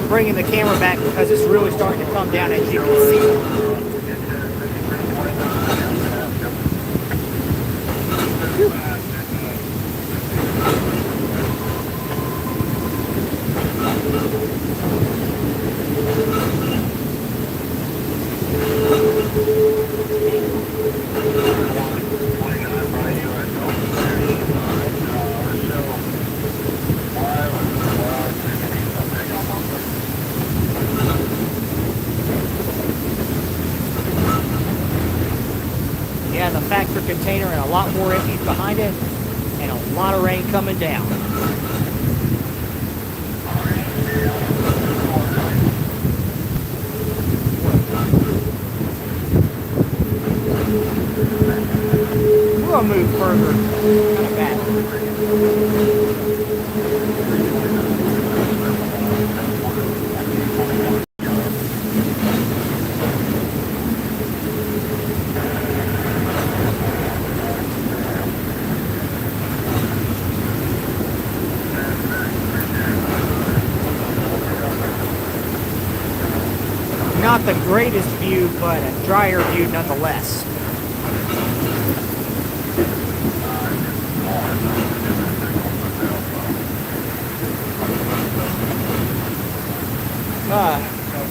S1: Bringing the camera back because it's really starting to come down, as you can see. Yeah, the factor container and a lot more empties behind it, and a lot of rain coming down. We're gonna move further, kind of back. Not the greatest view, but a drier view nonetheless.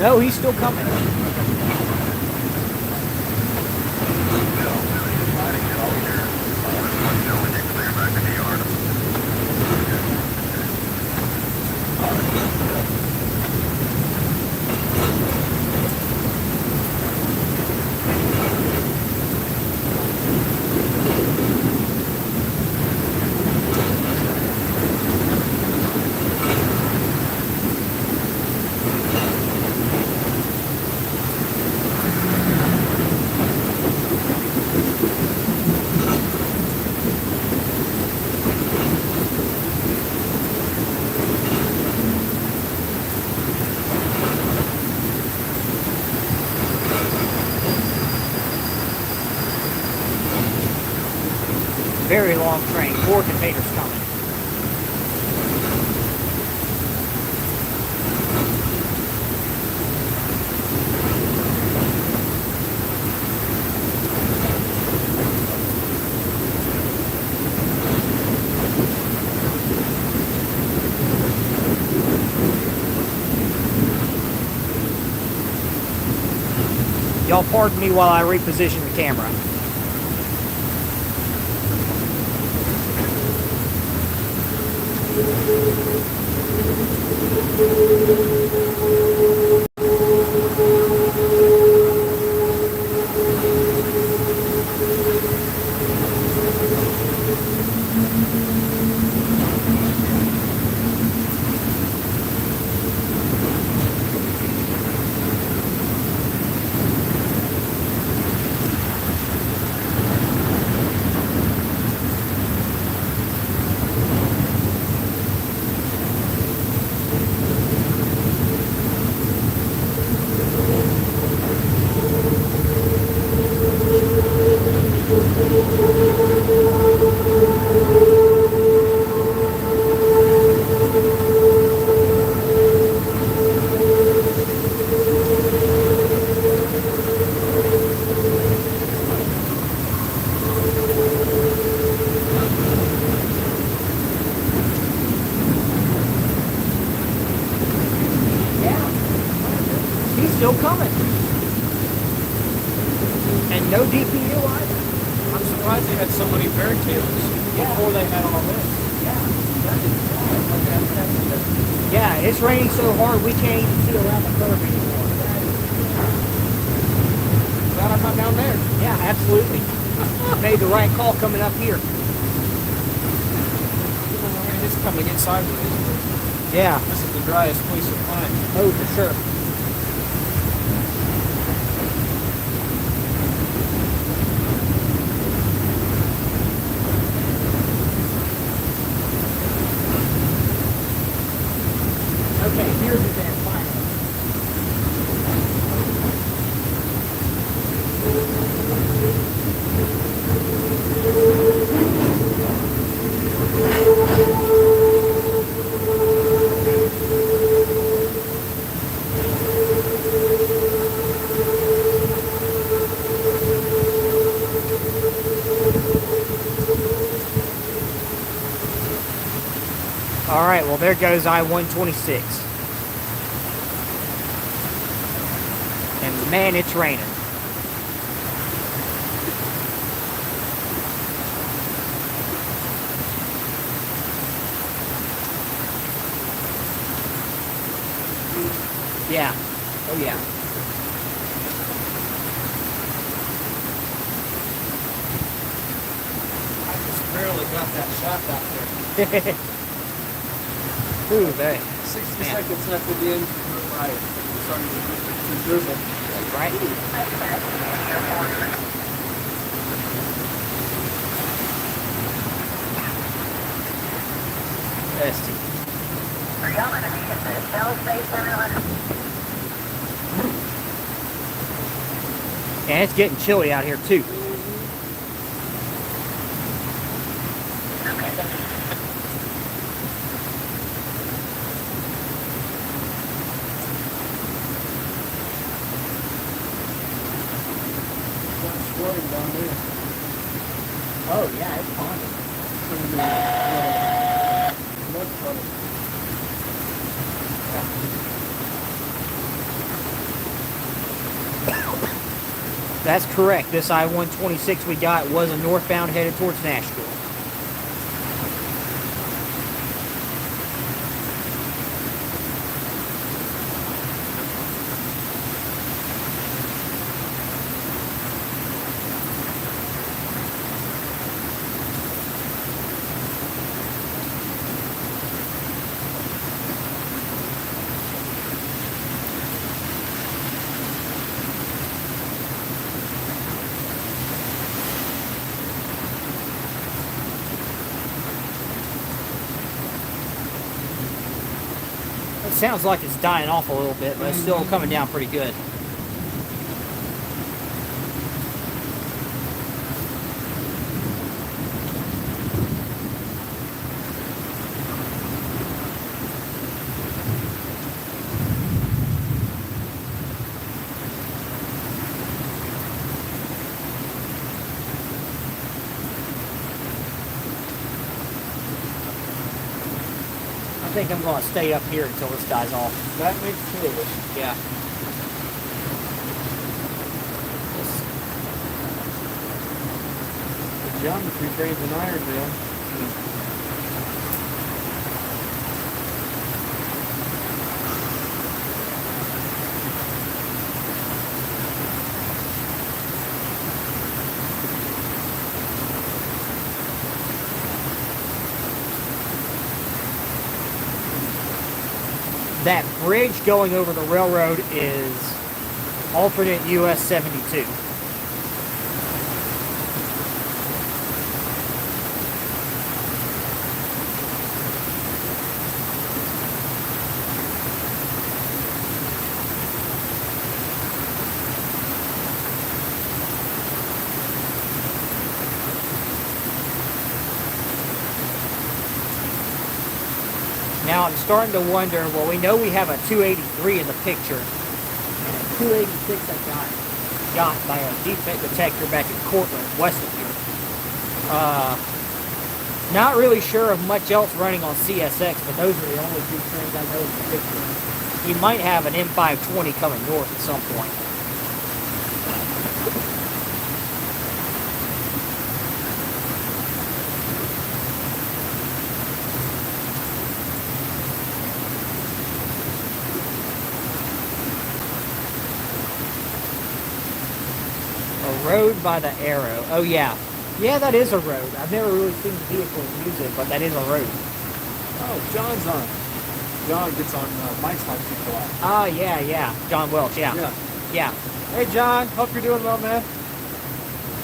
S1: No, he's still coming. very long train. 4 containers coming. Y'all pardon me while I reposition the camera. Still coming. And no DPU either.
S5: I'm surprised they had so many barricades before they had all this.
S1: Yeah, it's raining so hard we can't even see around the curve anymore.
S5: Glad I'm not down there.
S1: Yeah, absolutely. Made the right call coming up here.
S5: It's coming in sideways.
S1: Yeah.
S5: This is the driest place to find.
S1: Oh, for sure. Okay, here's the van finally. All right, well, there goes I-126. And man, it's raining. Yeah. Oh, yeah.
S5: I just barely got that shot out there.
S1: Ooh, they.
S5: 60
S1: Man.
S5: seconds after the engine went by, it started to drizzle.
S1: Right? Nasty.
S2: Are y'all going to be at the Shell Station?
S1: And it's getting chilly out here, too.
S5: Down there.
S1: Oh, yeah, it's fine.
S5: Mud puddle.
S1: That's correct. This I-126 we got was a northbound headed towards Nashville. It sounds like it's dying off a little bit, but it's still coming down pretty good. think I'm going to stay up here until this dies off.
S5: That makes sense.
S1: Yeah.
S5: The geometry trains an iron, man.
S1: That bridge going over the railroad is alternate US 72. Now I'm starting to wonder, well, we know we have a 283 in the picture, and a 286 I got by a defect detector back in Cortland, west of here. Not really sure of much else running on CSX, but those are the only two trains I know in the picture. You might have an M520 coming north at some point. Road by the Arrow. Oh yeah. Yeah, that is a road. I've never really seen vehicles use it, but that is a road.
S5: Oh, John's on. John gets on Mike's Hot Chick a lot.
S1: Oh yeah. John Welch, yeah. Yeah.
S5: Hey John, hope you're doing well, man.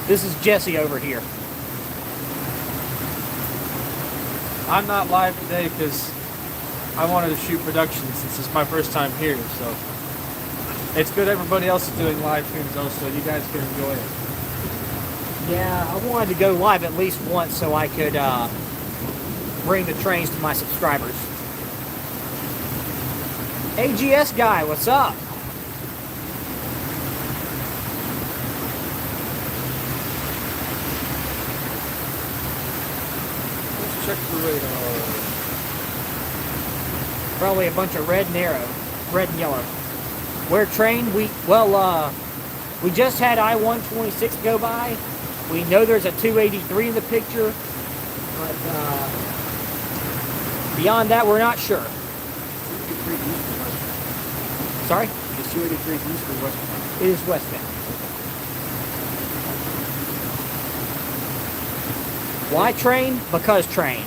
S1: This is Jesse over here.
S5: I'm not live today because I wanted to shoot production since it's my first time here, so it's good everybody else is doing live streams though, so you guys can enjoy it.
S1: Yeah, I wanted to go live at least once so I could bring the trains to my subscribers. AGS guy, what's up?
S5: Let's check the radar.
S1: Probably a bunch of red and yellow. Where train? We just had I-126 go by. We know there's a 283 in the picture, but beyond that, we're not sure. Sorry?
S5: Is 283 east or westbound?
S1: It is westbound. Why train? Because train.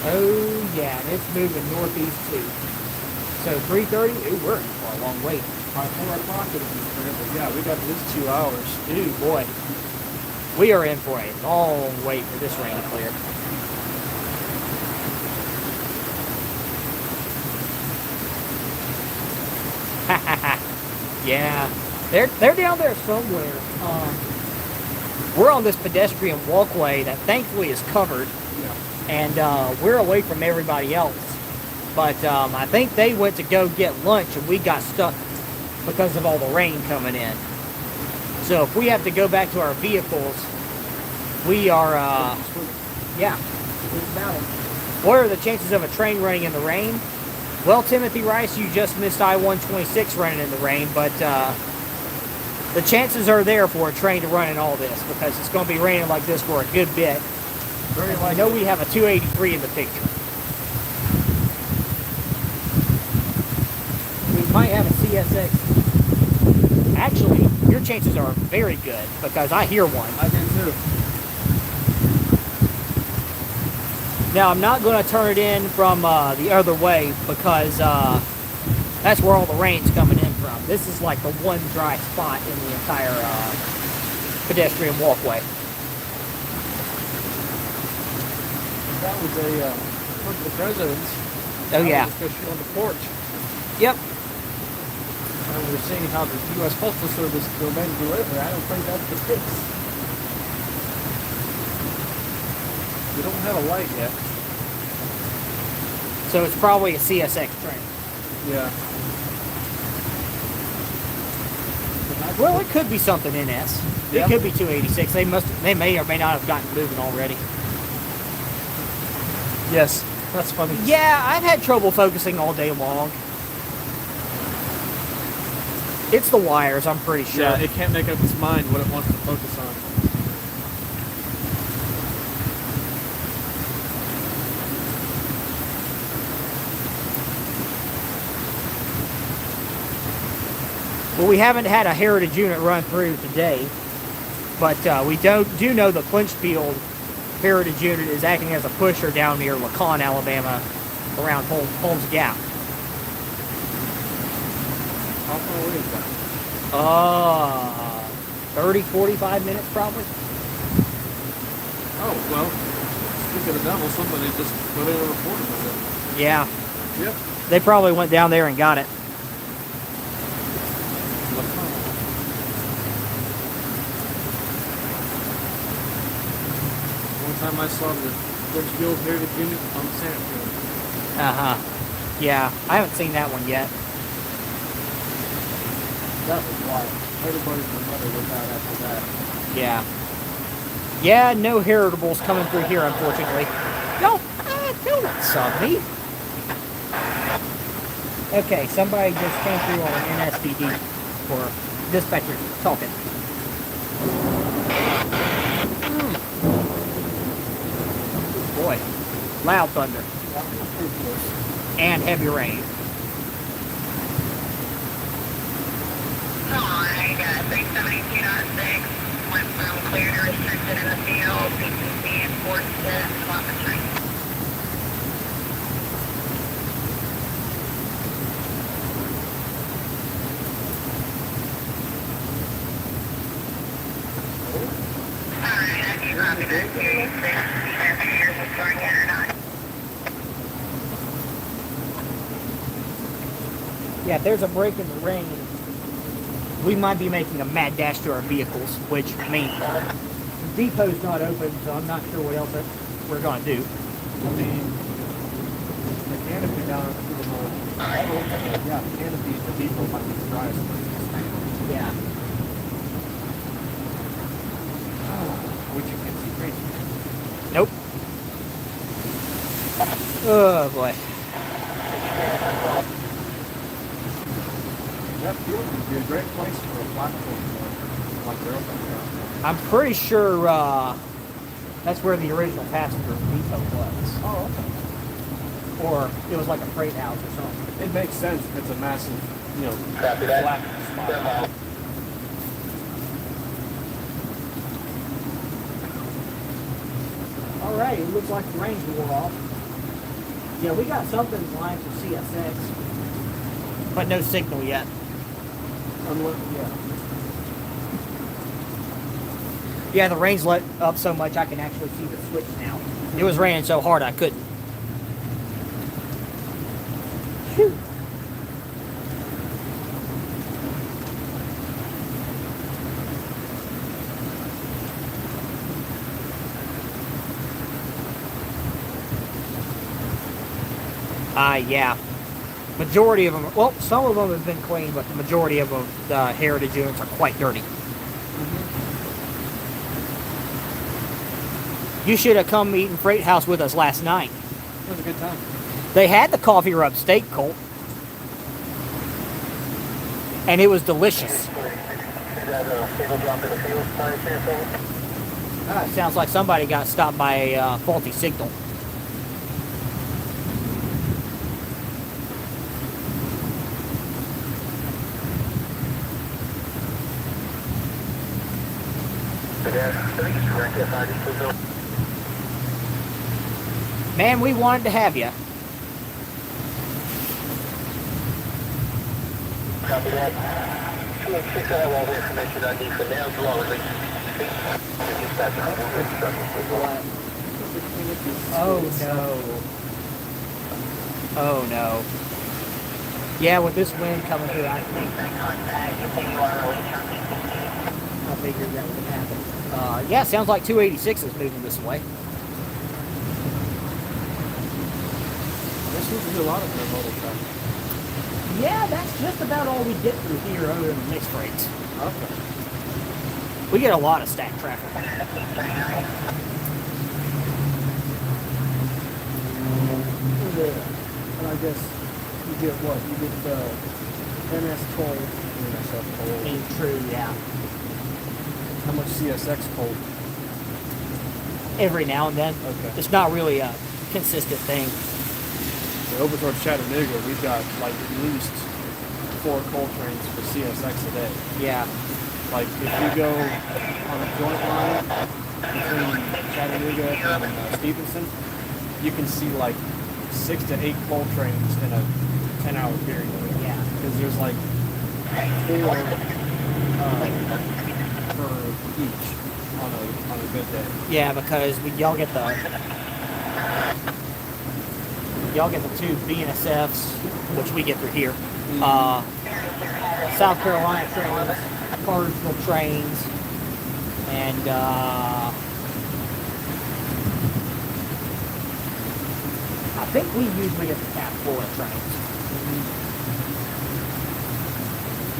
S1: Oh yeah, and it's moving northeast too. So 3:30, ooh, we're in for a long wait.
S5: By 4 o'clock it'll be forever. Yeah, we got at least 2 hours.
S1: Ooh boy, we are in for a long wait for this rain to clear. Yeah, they're down there somewhere. We're on this pedestrian walkway that thankfully is covered. And we're away from everybody else. But I think they went to go get lunch and we got stuck because of all the rain coming in. So if we have to go back to our vehicles, we are, yeah, it's about it. What are the chances of a train running in the rain? Well, Timothy Rice, you just missed I-126 running in the rain, but the chances are there for a train to run in all this because it's going to be raining like this for a good bit. I know we have a 283 in the picture. We might have a CSX. Actually, your chances are very good because I hear one.
S5: I do too.
S1: Now, I'm not going to turn it in from the other way because that's where all the rain's coming in from. This is like the one dry spot in the entire pedestrian walkway.
S5: That was one of the presidents.
S1: Oh yeah.
S5: Discussion on the porch.
S1: Yep.
S5: And we were seeing how the U.S. Postal Service domain delivery. I don't think that's the case. We don't have a light yet.
S1: So it's probably a CSX train.
S5: Yeah. The
S1: Well, it could be something NS. It
S5: Yep.
S1: could be 286. They may or may not have gotten moving already.
S5: Yes, that's funny.
S1: Yeah, I've had trouble focusing all day long. It's the wires, I'm pretty sure.
S5: Yeah, it can't make up its mind what it wants to focus on.
S1: Well, we haven't had a heritage unit run through today, but we do know the Clinchfield heritage unit is acting as a pusher down near Lacan, Alabama, around Holmes Gap.
S5: How far away is that?
S1: 30, 45 minutes probably.
S5: Oh, well, speaking of devil, somebody just put in a report about it.
S1: Yeah,
S5: Yep.
S1: they probably went down there and got it.
S5: One time I saw the Litchfield Heritage Unit on the sand field.
S1: Uh-huh. Yeah, I haven't seen that one yet.
S5: That was wild. Everybody's mother was out after that.
S1: Yeah. Yeah, no heritables coming through here, unfortunately. Don't sub me. Okay, somebody just came through on an NSPD for dispatcher talking. Boy, loud thunder and heavy rain.
S2: Alright, 372.6 went from clear to restricted in the field. PCC enforced it, swap the train. Alright, I do copy that 286. Have you heard what's going on or not?
S1: Yeah, if there's a break in the rain, we might be making a mad dash to our vehicles, which, I mean, the depot's not open, so I'm not sure what else we're going to do.
S5: I mean, the canopy down through the whole. Yeah, the canopy at the depot might be dry.
S1: Yeah.
S5: Which you can see crazy.
S1: Nope. Oh, boy.
S5: That field would be a great place for a platform like railfanning.
S1: I'm pretty sure that's where the original passenger depot was.
S5: Oh, okay.
S1: Or it was like a freight house or something.
S5: It makes sense if it's a massive,
S4: Copy that.
S5: flat spot.
S1: All right, it looks like the rain's wore off. Yeah, we got something in line for CSX, but no signal yet. Yeah, the rain's let up so much I can actually see the switch now. It was raining so hard I couldn't. Phew. Yeah. Majority of them, well, some of them have been cleaned, but the majority of them, the heritage units are quite dirty. You should have come eat in Freight House with us last night.
S5: It was a good time.
S1: They had the coffee rub steak, Colt. And it was delicious. It sounds like somebody got stopped by a faulty signal. Man, we wanted to have you.
S4: Copy that. 286, I have all the information I need for now, as long as
S1: Oh no. Oh no. Yeah, with this wind coming through, I think I figured that would happen. Yeah, sounds like 286 is moving this way.
S5: There seems to be a lot of intermodal traffic.
S1: Yeah, that's just about all we get through here other than mixed rates.
S5: Okay.
S1: We get a lot of stack traffic.
S5: And I guess you get what? You get the NS toll and NSF toll.
S1: True, yeah.
S5: How much CSX toll?
S1: Every now and then.
S5: Okay.
S1: It's not really a consistent thing.
S5: So over towards Chattanooga, we've got like at least 4 coal trains for CSX a day.
S1: Yeah.
S5: Like if you go on a joint line between Chattanooga and Stevenson, you can see like 6 to 8 coal trains in a 10-hour period.
S1: Yeah.
S5: Because there's like 4 for each on a good day.
S1: Yeah, because y'all get the 2 BNSFs, which we get through here. South Carolina trains, Cartersville trains, and I think we usually get the Cap Florida trains,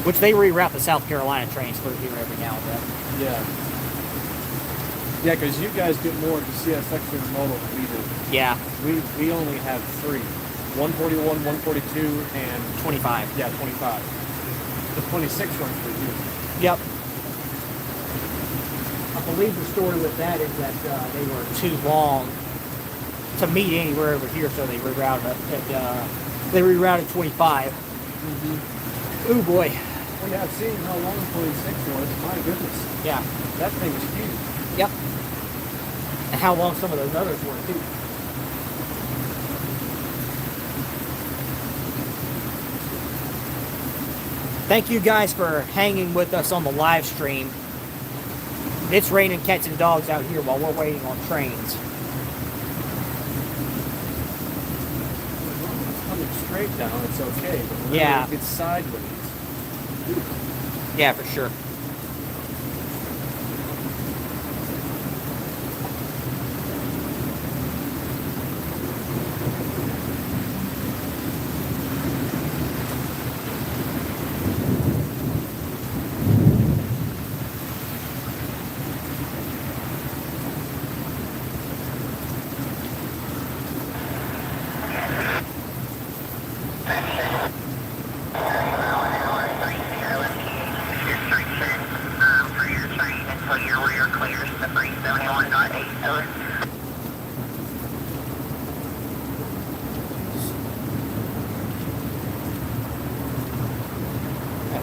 S1: which they reroute the South Carolina trains through here every now and then.
S5: Yeah. Yeah, because you guys get more of the CSX intermodal than we do.
S1: Yeah,
S5: We only have 3. 141, 142, and
S1: 25.
S5: yeah, 25. The 26 runs for you.
S1: Yep. I believe the story with that is that they were too long to meet anywhere over here, so they rerouted it. They rerouted 25. Ooh boy.
S5: Well, yeah, I've seen how long 26 was. My goodness.
S1: Yeah.
S5: That thing is huge.
S1: Yep. And how long some of those others were too. Thank you guys for hanging with us on the live stream. It's raining cats and dogs out here while we're waiting on trains.
S5: As long as it's coming straight down, it's okay. But whenever
S1: Yeah.
S5: it gets sideways.
S1: Yeah, for sure.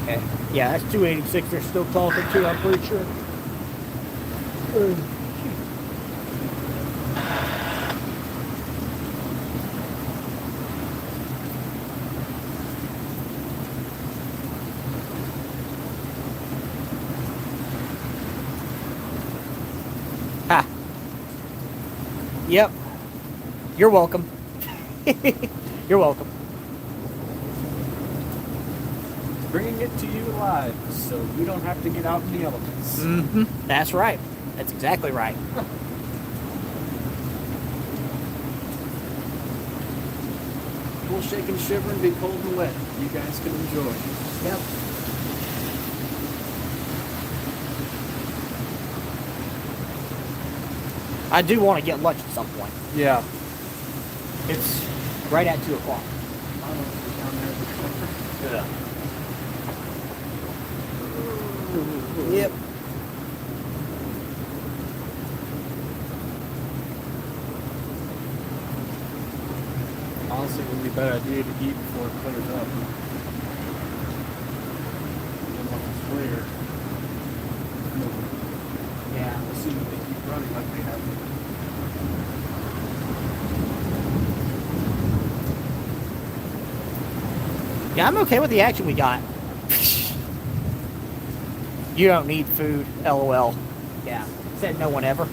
S1: Okay. Yeah, that's 286 they're still talking to, I'm pretty sure. Ha. Yep. You're welcome. You're welcome.
S5: Bringing it to you live, so you don't have to get out in the elements.
S1: Mm-hmm. That's right. That's exactly right.
S5: We'll shake and shiver and be cold and wet. You guys can enjoy.
S1: Yep. I do want to get lunch at some point.
S5: Yeah.
S1: It's right at 2 o'clock.
S5: Yeah.
S1: Yep.
S5: Honestly, it would be a better idea to eat before it clears up. And once it's clear,
S1: Yeah.
S5: assuming they keep running like they have.
S1: Yeah, I'm okay with the action we got. You don't need food, LOL. Yeah, said no one ever.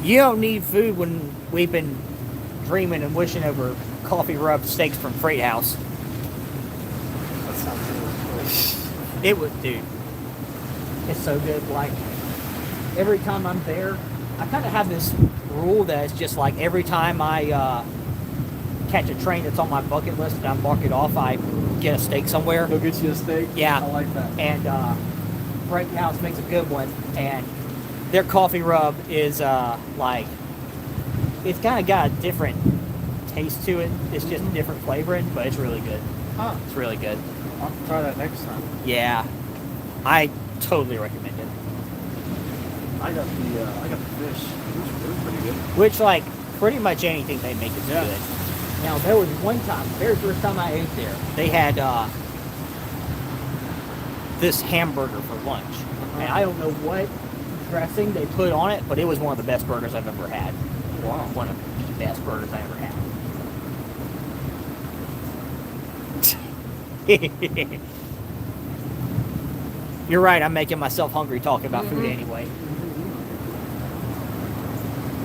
S1: You don't need food when we've been dreaming and wishing over coffee rubbed steaks from Freight House.
S5: That sounds really cool.
S1: It was, dude. It's so good. Like, every time I'm there, I kind of have this rule that it's just like every time I catch a train that's on my bucket list and I mark it off, I get a steak somewhere.
S5: Go get you a steak.
S1: Yeah.
S5: I like that.
S1: And Break House makes a good one, and their coffee rub is like, it's kind of got a different taste to it. It's just a different flavoring, but it's really good.
S5: Huh.
S1: It's really good.
S5: I'll have to try that next time.
S1: Yeah, I totally recommend it.
S5: I got the fish. It was pretty good.
S1: Which, like, pretty much anything they make is
S5: Yeah.
S1: good. Now, there was one time, the very first time I ate there, they had this hamburger for lunch. And I don't know what dressing they put on it, but it was one of the best burgers I've ever had.
S5: Wow.
S1: One of the best burgers I ever had. You're right, I'm making myself hungry talking about food anyway.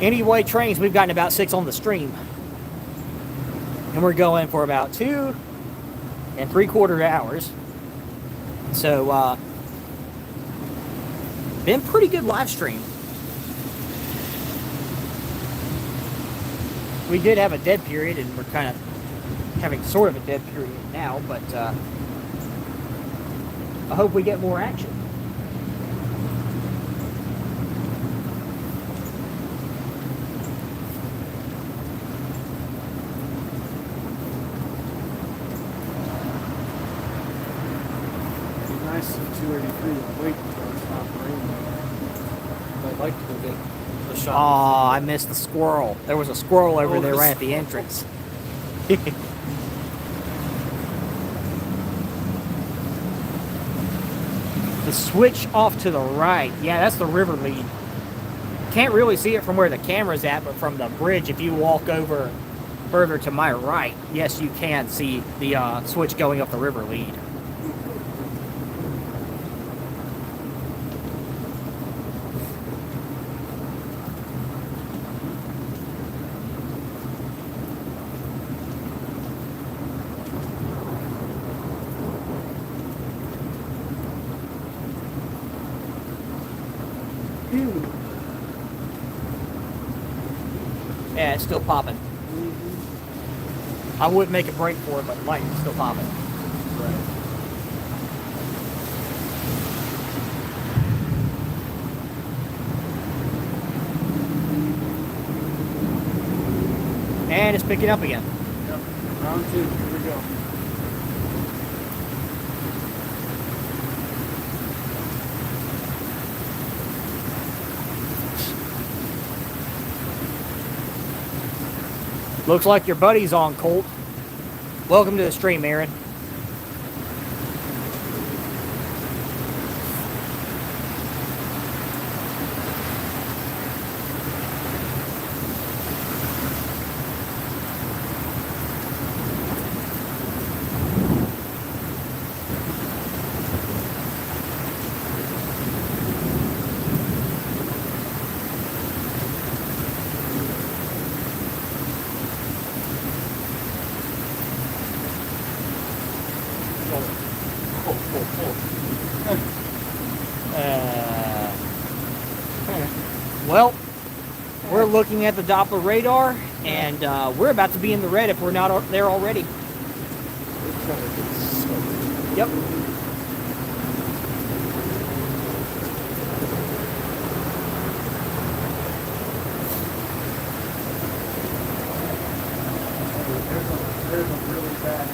S1: Anyway, trains, we've gotten about 6 on the stream. And we're going for about 2 3/4 hours. So, been pretty good live stream. We did have a dead period, and we're kind of having sort of a dead period now, but I hope we get more action.
S5: It'd be nice if 283 would wait until it stopped raining. I'd like to go get the shot.
S1: Oh, I missed the squirrel. There was a squirrel over there right at the entrance. The switch off to the right. Yeah, that's the river lead. Can't really see it from where the camera's at, but from the bridge, if you walk over further to my right, yes, you can see the switch going up the river lead. Yeah, it's still popping. I would make a break for it, but light is still popping.
S5: Right.
S1: And it's picking up again.
S5: Yep. Round 2. Here we go.
S1: Looks like your buddy's on, Colt. Welcome to the stream, Aaron. Well, we're looking at the Doppler radar, and we're about to be in the red if we're not there already. Yep.
S5: There's a really bad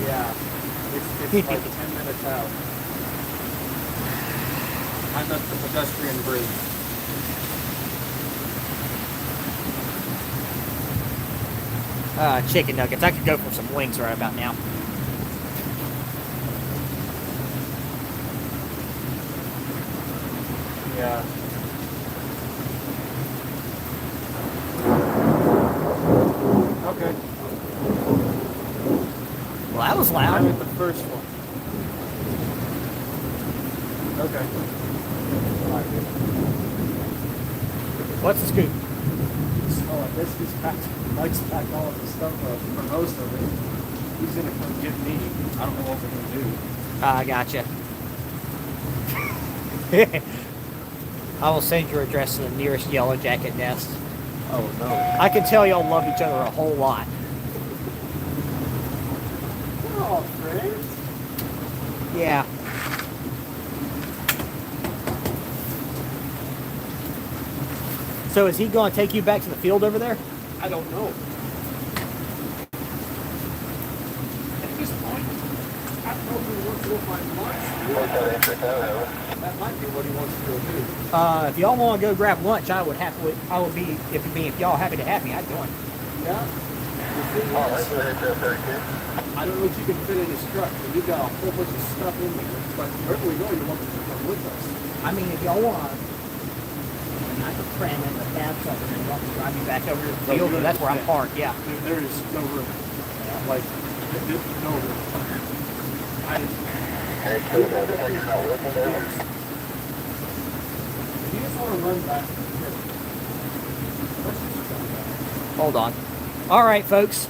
S5: yeah, it's like 10 minutes out. I'm at the pedestrian bridge.
S1: Chicken nuggets. I could go for some wings right about now.
S5: Yeah. Okay.
S1: Well, that was
S5: I'm
S1: loud.
S5: at the first one. Okay. Alright, good.
S1: What's the scoop?
S5: So I guess he's packed, Mike's packed all of the stuff up for most of it. He's gonna come get me. I don't know what we're gonna do.
S1: I gotcha. I will send your address to the nearest Yellow Jacket nest.
S5: Oh no.
S1: I can tell y'all love each other a whole lot.
S5: We're all friends.
S1: Yeah. So is he going to take you back to the field over there?
S5: I don't know. At this point, I probably want to go find lunch. That might be what he wants to go do.
S1: If y'all want to go grab lunch, if y'all happy to have me, I'd join.
S5: Yeah? The thing is, I don't know if you can fit in his truck, but you got a whole bunch of stuff in there. But wherever we go, you want to come with us.
S1: I mean, if y'all want, I could cram in the cab truck and then y'all can drive me back over to the field. That's where I'm parked, yeah.
S5: There is no room. Like, there's no room. If you just want to run back,
S1: Hold on. All right, folks.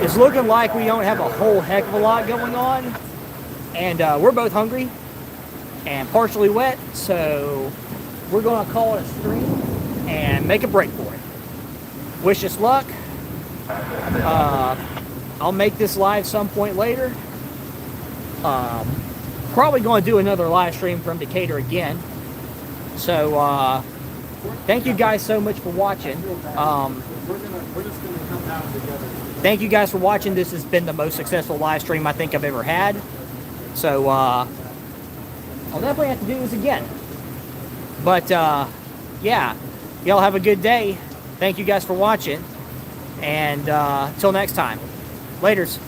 S1: It's looking like we don't have a whole heck of a lot going on. And we're both hungry and partially wet. So we're going to call it a stream and make a break for it. Wish us luck. I'll make this live some point later. Probably going to do another live stream from Decatur again. So thank you guys so much for watching.
S5: we're just going to come down together.
S1: Thank you guys for watching. This has been the most successful live stream I think I've ever had. So I'll definitely have to do this again. But yeah, y'all have a good day. Thank you guys for watching. And until next time, laters.